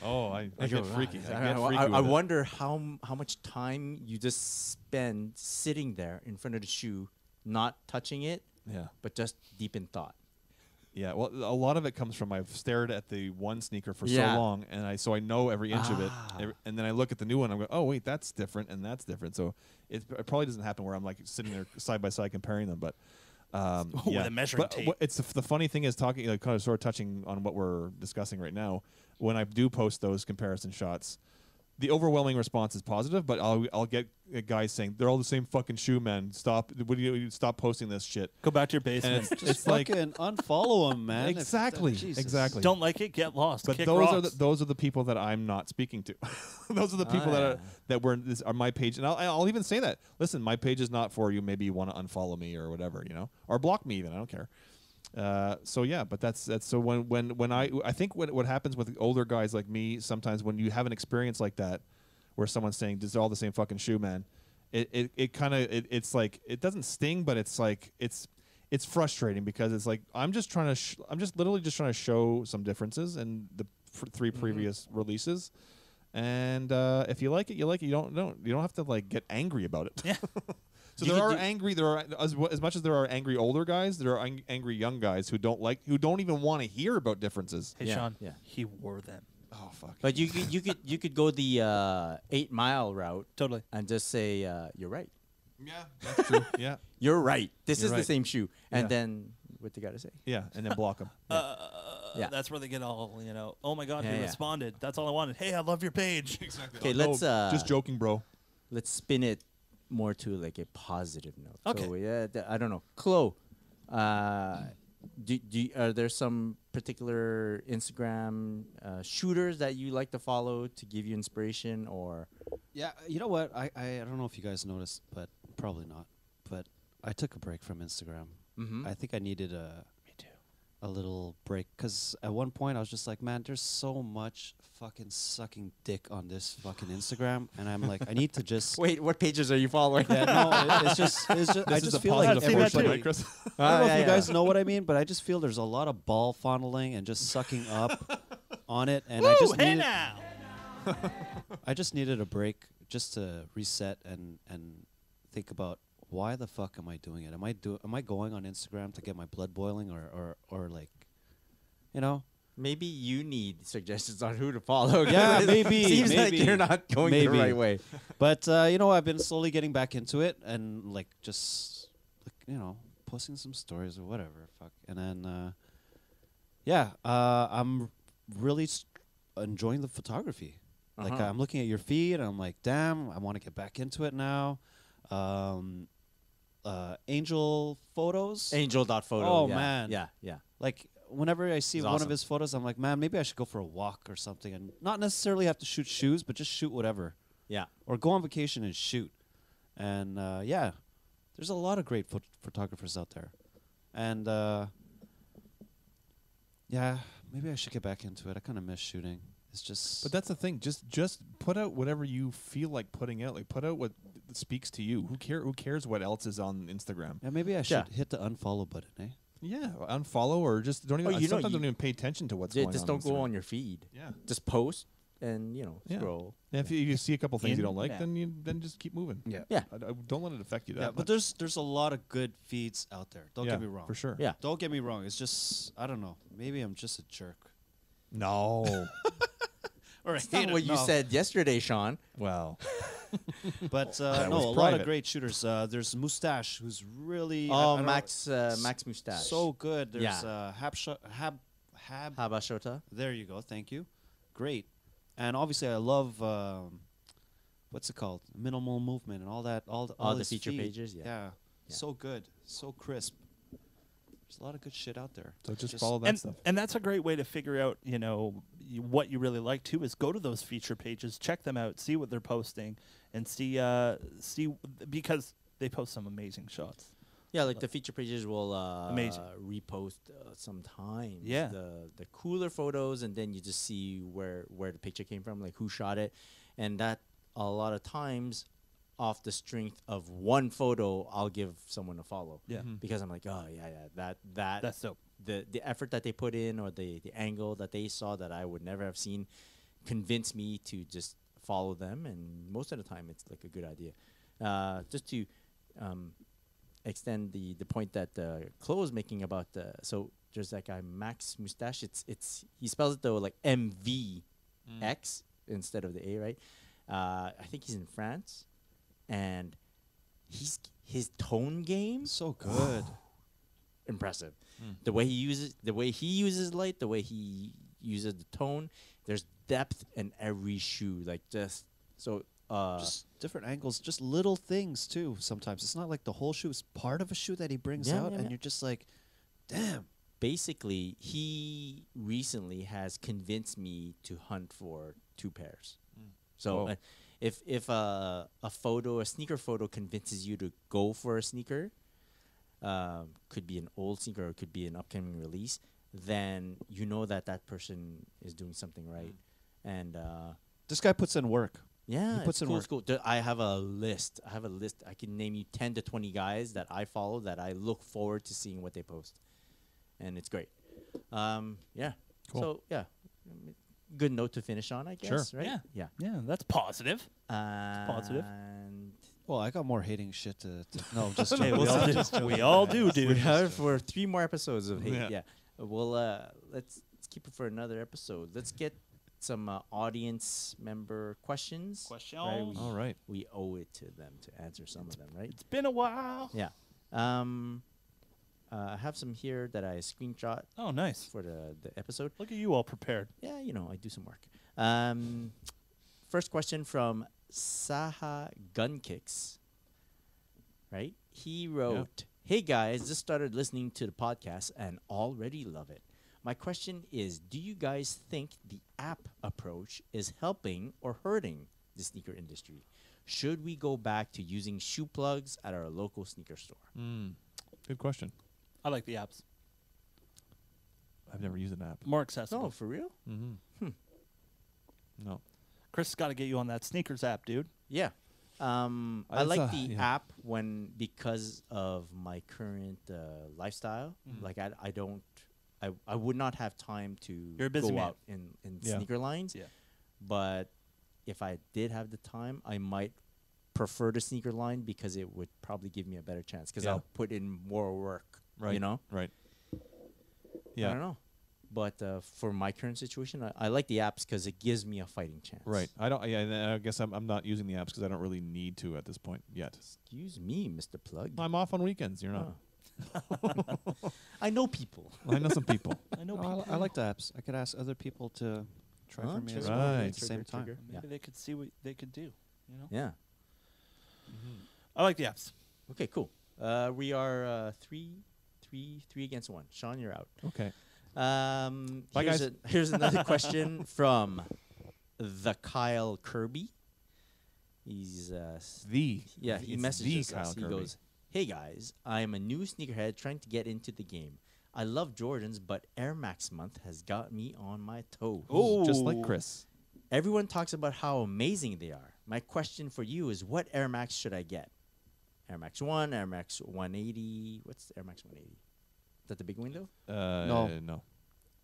Oh, I I get go, freaky. "Wow." I get freaky I with it. wonder how much time you just spend sitting there in front of the shoe, not touching it, Yeah. but just deep in thought. Yeah, well, a lot of it comes from I've stared at the one sneaker for Yeah. so long, and so I know every inch of it, Ah. and then I look at the new one, I'm going, oh wait, that's different, and that's different. So it probably doesn't happen where I'm like sitting there side by side comparing them, but With yeah. a measuring But tape. it's the funny thing is talking, like, kind of sort of touching on what we're discussing right now. When I do post those comparison shots, the overwhelming response is positive, but I'll get guys saying they're all the same fucking shoe, man. Stop! What do you stop posting this shit? Go back to your And basement. it's, Just like fucking unfollow them, man. Exactly, Jesus. exactly. Don't like it, get lost. But Kick those rocks. those are the people that I'm not speaking to. Those are the people that were are my page, and I'll even say that. Listen, my page is not for you. Maybe you want to unfollow me or whatever, or block me even. I don't care. So yeah, but that's so when I think what happens with older guys like me sometimes when you have an experience like that, where someone's saying they're all the same fucking shoe, man. It kind of it's like it doesn't sting, but it's like it's frustrating because it's like I'm just literally just trying to show some differences in the three previous releases, and if you like it, you like it. You don't have to like get angry about it. Yeah. So You there could are do- angry. There are as much as there are angry older guys. There are angry young guys who don't even want to hear about differences. Hey, Yeah, Sean. yeah. He wore them. Oh fuck. But you could go the 8 mile route Totally. and just say you're right. Yeah, that's true. Yeah, You're right. This You're is the right. same shoe. And Yeah. then what they got to say? yeah, and then block them. Yeah. That's where they get all, oh my God, Yeah, he yeah. responded. That's all I wanted. Hey, I love your page. Exactly. Okay, let's just joking, bro. let's spin it more to like a positive note. Okay. So yeah, I don't know. Chloe, are there some particular Instagram shooters that you like to follow to give you inspiration or? Yeah, you know what? I don't know if you guys noticed, but probably not. But I took a break from Instagram. Mm-hmm. I think I needed a little break because at one point I was just like, man, there's so much fucking sucking dick on this fucking Instagram, and I'm like, I need to just. Wait, what pages are you following? Yeah, no, it's just. I This is just a feel like positive see that portion, too. right, Chris? I don't know if yeah, you yeah. guys know what I mean, but I just feel there's a lot of ball funneling and just sucking up on it, and I just hey needed, now. I just needed a break just to reset and think about why the fuck am I doing it? Am I going on Instagram to get my blood boiling or like, you know? Maybe you need suggestions on who to follow. Yeah, 'cause maybe, It seems like maybe, you're not going the maybe. right way. But I've been slowly getting back into it and like just like posting some stories or whatever, fuck. And then I'm really enjoying the photography. Like Uh-huh. I'm looking at your feed and I'm like, damn, I want to get back into it now. Angel photos. Angel.photo. Oh, yeah. man. Yeah. Like whenever I see It's one awesome. of his photos, I'm like, man, maybe I should go for a walk or something, and not necessarily have to shoot shoes, but just shoot whatever, Yeah. or go on vacation and shoot. And there's a lot of great photographers out there, and maybe I should get back into it. I kind of miss shooting. It's just, But that's the thing. Just put out whatever you feel like putting out. Like put out what speaks to you. Who cares what else is on Instagram? yeah, maybe I should hit the unfollow button, eh? Yeah, unfollow or just don't even. Oh, you know, sometimes you- don't even pay attention to what's Yeah, going just on. don't go on your feed. Yeah. Just post and Yeah. scroll. And if you see a couple things you don't like, Inbound. then just keep moving. Yeah. Yeah. Don't let it affect you that Yeah, much. but there's a lot of good feeds out there. Don't get me wrong. for sure. Yeah. Don't get me wrong. It's just I don't know. Maybe I'm just a jerk. No. Or That's not what you said yesterday, Sean. Well, But That no, was a lot private. of great shooters. There's Mustache, who's really I Oh, don't know, Max Mustache. so good. There's Yeah. Hab. Habashota. There you go. Thank you. Great. And obviously, I love what's it called? Minimal movement and all that. All the his feature feed. pages, yeah. Yeah. Yeah. So good. So crisp. There's a lot of good shit out there. so just follow that stuff. And that's a great way to figure out, what you really like too, is go to those feature pages, check them out, see what they're posting, and see because they post some amazing shots. Yeah, like the feature pages will Amazing. repost sometimes. Yeah. The cooler photos, and then you just see where the picture came from, like who shot it, and that a lot of times, off the strength of one photo, I'll give someone a follow. Yeah. Because I'm like, oh yeah, That's dope. the effort that they put in or the angle that they saw that I would never have seen convinced me to just follow them, and most of the time it's like a good idea. Just to extend the point that Chloe was making about so there's that guy Max Mustache. It's he spells it though like MVX instead of the A, right? I think he's in France, and his tone game So good. impressive. The way he uses light, the way he uses the tone. There's depth in every shoe, like just so. Just different angles, just little things too. Sometimes it's not like the whole shoe; it's part of a shoe that he brings Yeah, out, yeah, and yeah. you're just like, "Damn!" Basically, he recently has convinced me to hunt for 2 pairs. So Whoa. if a sneaker photo convinces you to go for a sneaker, could be an old sneaker or it could be an upcoming release, then you know that person is doing something right. And This guy puts in work. yeah, puts it's in cool, work. it's cool. I have a list. I can name you 10 to 20 guys that I follow that I look forward to seeing what they post, and it's great. Yeah. Cool. So yeah, good note to finish on, I guess. Sure. Right. Yeah. Yeah. Yeah, that's positive. And positive. Well, I got more hating shit to no, just Hey, joking. we all do, dude. We have for 3 more episodes of hate. Yeah. Yeah. Well, let's keep it for another episode. Let's get some audience member questions. Questions. All right. We owe it to them to answer some of them, right? It's been a while. Yeah. I have some here that I screenshot Oh, nice. for the episode. Look at you all prepared. Yeah, I do some work. First question from Saha Gun Kicks. Right? He wrote, "Hey guys, just started listening to the podcast and already love it. My question is, do you guys think the app approach is helping or hurting the sneaker industry? Should we go back to using shoe plugs at our local sneaker store?" Good question. I like the apps. I've never used an app. More accessible. No, for real? No. Chris has got to get you on that sneakers app, dude. Yeah. I It's, like the yeah. app because of my current lifestyle. Like I would not have time to You're a busy go man. out in Yeah. sneaker lines. Yeah. But if I did have the time, I might prefer the sneaker line because it would probably give me a better chance because Yeah. I'll put in more work. Right. You know? Right. I Yeah. don't know. But for my current situation, I like the apps because it gives me a fighting chance. Right. I don't. Yeah. And I guess I'm not using the apps because I don't really need to at this point yet. Excuse me, Mr. Plug. I'm off on weekends. You're not. Oh. I know people. I know some people. I know No, people. I like the apps. I could ask other people to try Huh? for me as Trigger, well Right. at the same time. trigger. Maybe they could see what they could do. You know. Yeah. I like the apps. Okay, cool. We are three against one. Sean, you're out. Okay. Bye, guys. Here's another question from the Kyle Kirby. He's he It's messages the us. Kyle He Kirby. goes, "Hey guys, I'm a new sneakerhead trying to get into the game. I love Jordans, but Air Max month has got me on my toes. Just like Ooh. Chris. Everyone talks about how amazing they are. My question for you is, what Air Max should I get? Air Max 1, Air Max 180. What's the Air Max 180? Is that the big window? No.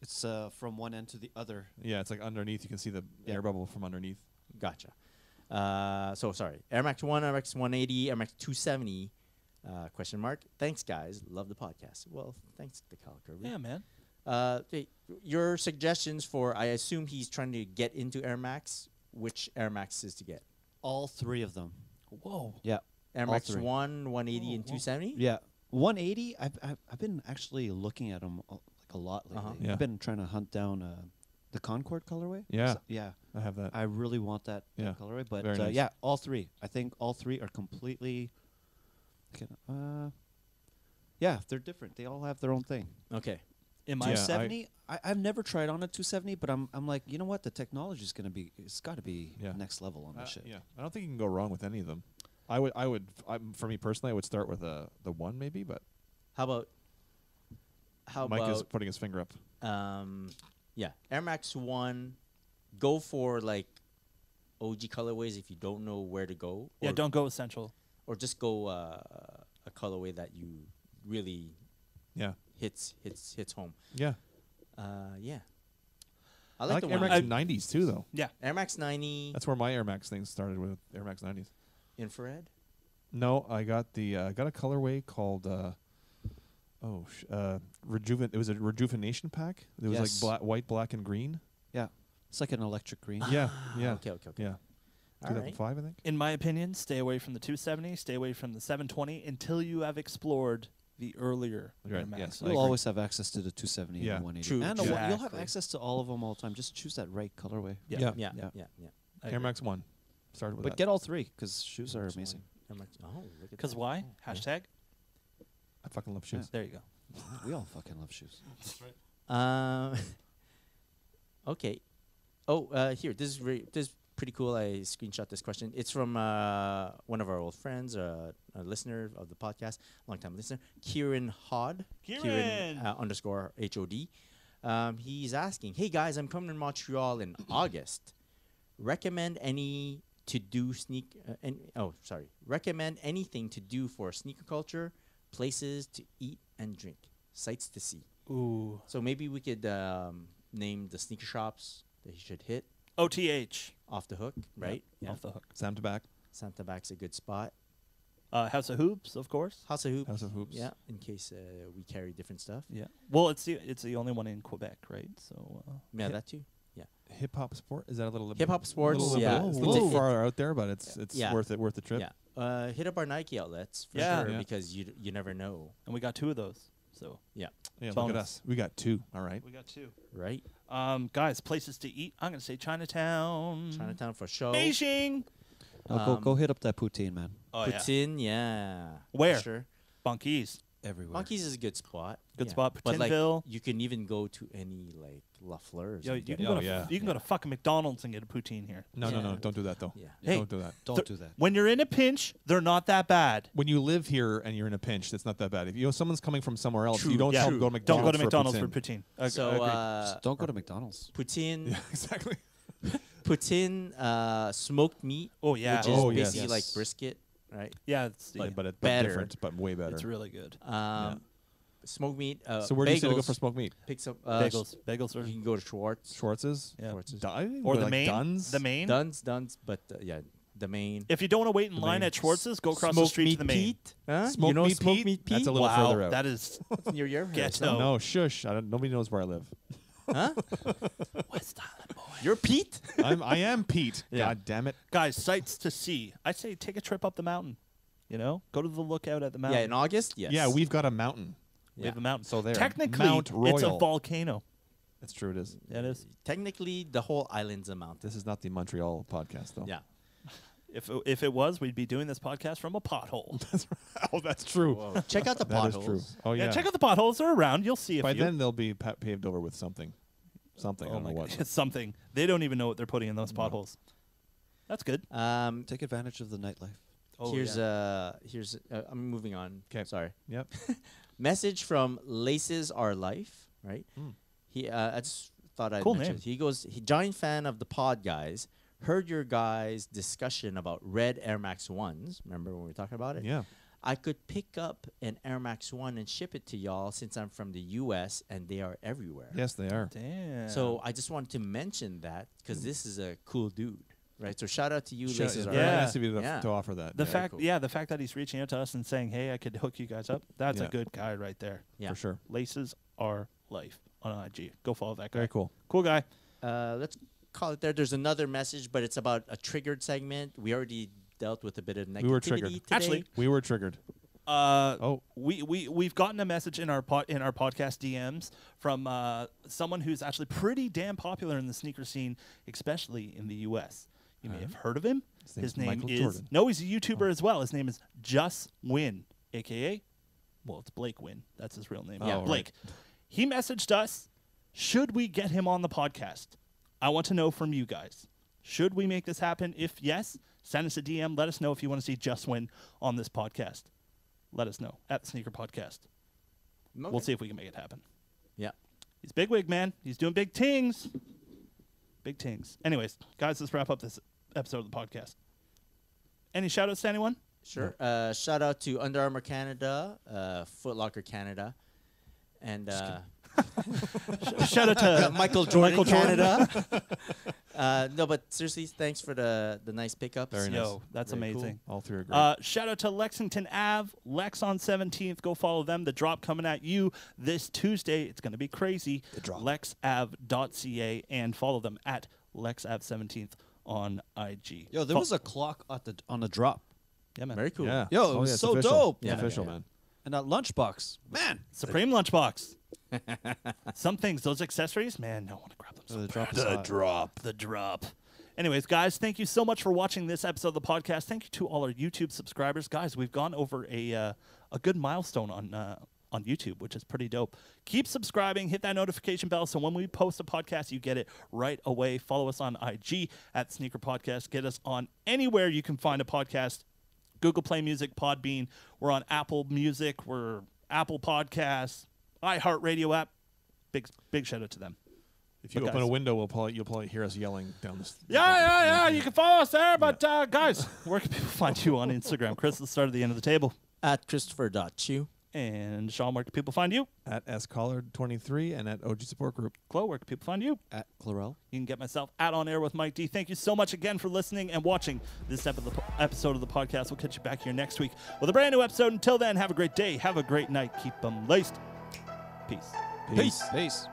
It's from one end to the other. Yeah, it's like underneath. You can see the air bubble from underneath. Gotcha. So sorry. Air Max 1, Air Max 180, Air Max 270. Question mark. Thanks, guys. Love the podcast. Well, thanks to Kyle Kirby. Yeah, man. Hey, your suggestions for, I assume he's trying to get into Air Max. Which Air Max is to get? All three of them. Whoa. Yeah. Air All Max three. 1, 180, and 270? Yeah. 180. I've been actually looking at them like a lot lately. Uh-huh. Yeah. I've been trying to hunt down the Concord colorway. Yeah. Yeah. I have that. I really want that Yeah. colorway, but Very nice. yeah, all three. I think all three are completely. Yeah, they're different. They all have their own thing. Okay. In my Yeah. 270. I've never tried on a 270, but I'm like, you know what? The technology is gonna be. It's got to be Yeah. next level on this shit. Yeah, I don't think you can go wrong with any of them. For me personally, I would start with the one maybe, but How about Mike is putting his finger up. yeah, Air Max 1, go for like OG colorways if you don't know where to go. Yeah, or, don't go essential. or just go a colorway that you really Yeah, hits home. yeah. Yeah. I I like like the Air one. Max 90s too, though. Yeah. Air Max 90 That's where my Air Max thing started with Air Max 90s. infrared. No, I got the got a colorway called It was a rejuvenation pack. It was Yes. like white, black, and green. Yeah, it's like an electric green. Yeah, yeah, Okay. yeah. All right. 2005, I think. In my opinion, stay away from the 270, stay away from the 720 until you have explored the earlier Right, Air Max. yes. You'll agree. always have access to the 270 Yeah. and the 180. True, And true. you'll have Exactly. access to all of them all the time. Just choose that right colorway. Yeah. Yeah. Yeah. Yeah. Yeah. Yeah. I Air agree. Max 1 started with But that. get all three because shoes are amazing. Air Max. Oh, look at Because that. why? Oh, yeah. Hashtag. I fucking love shoes. There you go. We all fucking love shoes. Okay. Oh, here. This is pretty cool. I screenshot this question. It's from one of our old friends, a listener of the podcast, longtime listener, Kieran Hod. Kieran! _ HOD. He's asking, "Hey guys, I'm coming to Montreal in August. Recommend any to do Recommend anything to do for sneaker culture, places to eat and drink, sights to see." Ooh. So maybe we could name the sneaker shops that he should hit OTH. off the hook, right? Yeah. Off the hook. Sam to back. Santa Bac's a good spot. House of Hoops, of course. House of Hoops. House of Hoops. Yeah, in case we carry different stuff. Yeah. Well, it's the only one in Quebec, right? So. Yeah, that too. Yeah. Hip hop sport, is that a little Hip hop sports. little Yeah. bit, it's a Whoa. little far out there, but it's Yeah. worth the trip. Yeah. Hit up our Nike outlets for Yeah. sure Yeah. because you never know. And we got 2 of those. So. Yeah. Yeah, look Bonus. at us. We got 2. All right. We got 2. Right. Guys, places to eat. I'm gonna say Chinatown. Chinatown for show. Beijing. Go hit up that poutine, man. Oh yeah. Poutine, yeah. Where? For sure. Bunkies. Everywhere. Monkeys is a good spot. Good yeah. spot. But like, Poutine-ville. you can even go to any like La Fleurs. Yo, and you get can, it. go Oh, to, yeah. you can go to fucking McDonald's and get a poutine here. No, Yeah. don't do that though. Yeah. Hey, Don't do that. Don't do that. When you're in a pinch, they're not that bad. When you live here and you're in a pinch, that's not that bad. If someone's coming from somewhere else, True, you don't yeah. tell them to go to Don't McDonald's. go to McDonald's for poutine. poutine. So agreed. Just don't go to McDonald's. poutine, Yeah, exactly. poutine, smoked meat, Oh yeah. which is Oh, yes. basically like Yes. brisket, right? yeah. It's, But, but better. different, but way better. it's really good. Smoked meat. So where do you say to go bagels, for smoked meat? Pick some Bagels. Bagels are. You can go to Schwartz, Schwartz's? Yeah. Schwartz's. Or the like main. Dunn's? The main. Duns, but yeah, the main. If you don't want to wait in The line main. at Schwartz's, go across the Smoked street meat to the main. Pete? Huh? Smoked you know meat smoked Pete? meat Pete? That's a little Wow, further out. that is It's near your house, ghetto. huh? No, shush. Nobody knows where I live. Huh? West Island boy. You're Pete? I am Pete. Yeah. God damn it. Guys, sights to see. I say take a trip up the mountain. You know, go to the lookout at the Yeah, mountain. in August. Yes. Yeah, we've got a mountain. We have a mountain. So there. Technically, Mount it's a Royal. volcano. That's true, it is. Yeah, it is. Technically, the whole island's a mountain. This is not the Montreal podcast, though. Yeah. If it was, we'd be doing this podcast from a pothole. Oh, that's true. Check out the That is potholes. true. Oh, yeah. Yeah, check out the potholes. They're around. You'll see a By few. then, they'll be paved over with something. Something. I Oh don't know my what. God. It's something. They don't even know what they're putting in those potholes. That's good. Take advantage of the nightlife. Oh, here's yeah. I'm moving on. 'Kay. Sorry. Yep. Message from Laces Our Life, right? Mm. He I just thought I'd Cool mention name. it. He goes, giant fan of the pod guys. Heard your guys' discussion about red Air Max 1s. Remember when we were talking about it? Yeah. I could pick up an Air Max 1 and ship it to y'all since I'm from the US and they are everywhere. Yes, they are. Damn. So I just wanted to mention that because this is a cool dude, right? So shout out to you, Sure, Laces it's Our very Yeah. nice of you to, Yeah. to offer that. the yeah, fact, cool. yeah, the fact that he's reaching out to us and saying, "Hey, I could hook you guys up." That's a Yeah. good guy right there. Yeah. for sure. Laces are life on IG. Go follow that guy. Very cool. Cool guy. Let's call it there. There's another message, but it's about a triggered segment. We already dealt with a bit of negativity We were triggered. today. Actually, We were triggered. Oh, we've gotten a message in our podcast DMs from someone who's actually pretty damn popular in the sneaker scene, especially in the U.S. You may have heard of him. His name's name Michael is Jordan. no, he's a YouTuber as well. His name is Just Win, aka, well, it's Blake Win. That's his real name. Yeah, right. Blake. He messaged us. Should we get him on the podcast? I want to know from you guys. Should we make this happen? If yes, send us a DM. Let us know if you want to see Just Win on this podcast. Let us know at the Sneaker Podcast. Okay. We'll see if we can make it happen. Yeah. He's bigwig, man. He's doing big tings. Big tings. Anyways, guys, let's wrap up this episode of the podcast. Any shout outs to anyone? Sure. Shout out to Under Armour Canada, Foot Locker Canada, and Shout out to Michael Jordan Michael Jordan. Canada. No, but seriously, thanks for the nice pickups. Very nice. Yo, that's Very cool. amazing. All three are great. Shout out to Lexington Ave, Lex on 17th. Go follow them. The drop coming at you this Tuesday. It's going to be crazy. The drop. LexAv.ca and follow them at LexAv17th on IG. Yo, there was a clock on the drop. Yeah, man. Very cool. yeah. Yo, it Oh, was yeah, it's so official. dope. It's Yeah. official, Yeah. man. And that lunchbox, man. Supreme Lunchbox. Some things, those accessories, man, no one to grab them. So The drop. bad. Is hot. drop. The drop. Anyways, guys, thank you so much for watching this episode of the podcast. Thank you to all our YouTube subscribers. Guys, we've gone over a good milestone on YouTube, which is pretty dope. Keep subscribing, hit that notification bell, so when we post a podcast, you get it right away. Follow us on IG at Sneaker Podcast. Get us on anywhere you can find a podcast. Google Play Music, Podbean. We're on Apple Music. We're Apple Podcasts, iHeartRadio app. Big shout out to them. If you But open guys- a window, you'll probably hear us yelling down the Yeah. You can follow us there. But guys, where can people find you on Instagram? Chris, let's start at the end of the table. At Christopher.Chu. And Sean, where can people find you? At SCollard23 and at OG Support Group. Chloe, where can people find you? At Clarel. You can get myself at On Air with Mike D. Thank you so much again for listening and watching this episode of the podcast. We'll catch you back here next week with a brand new episode. Until then, have a great day. Have a great night. Keep them laced. Peace. Peace. Peace.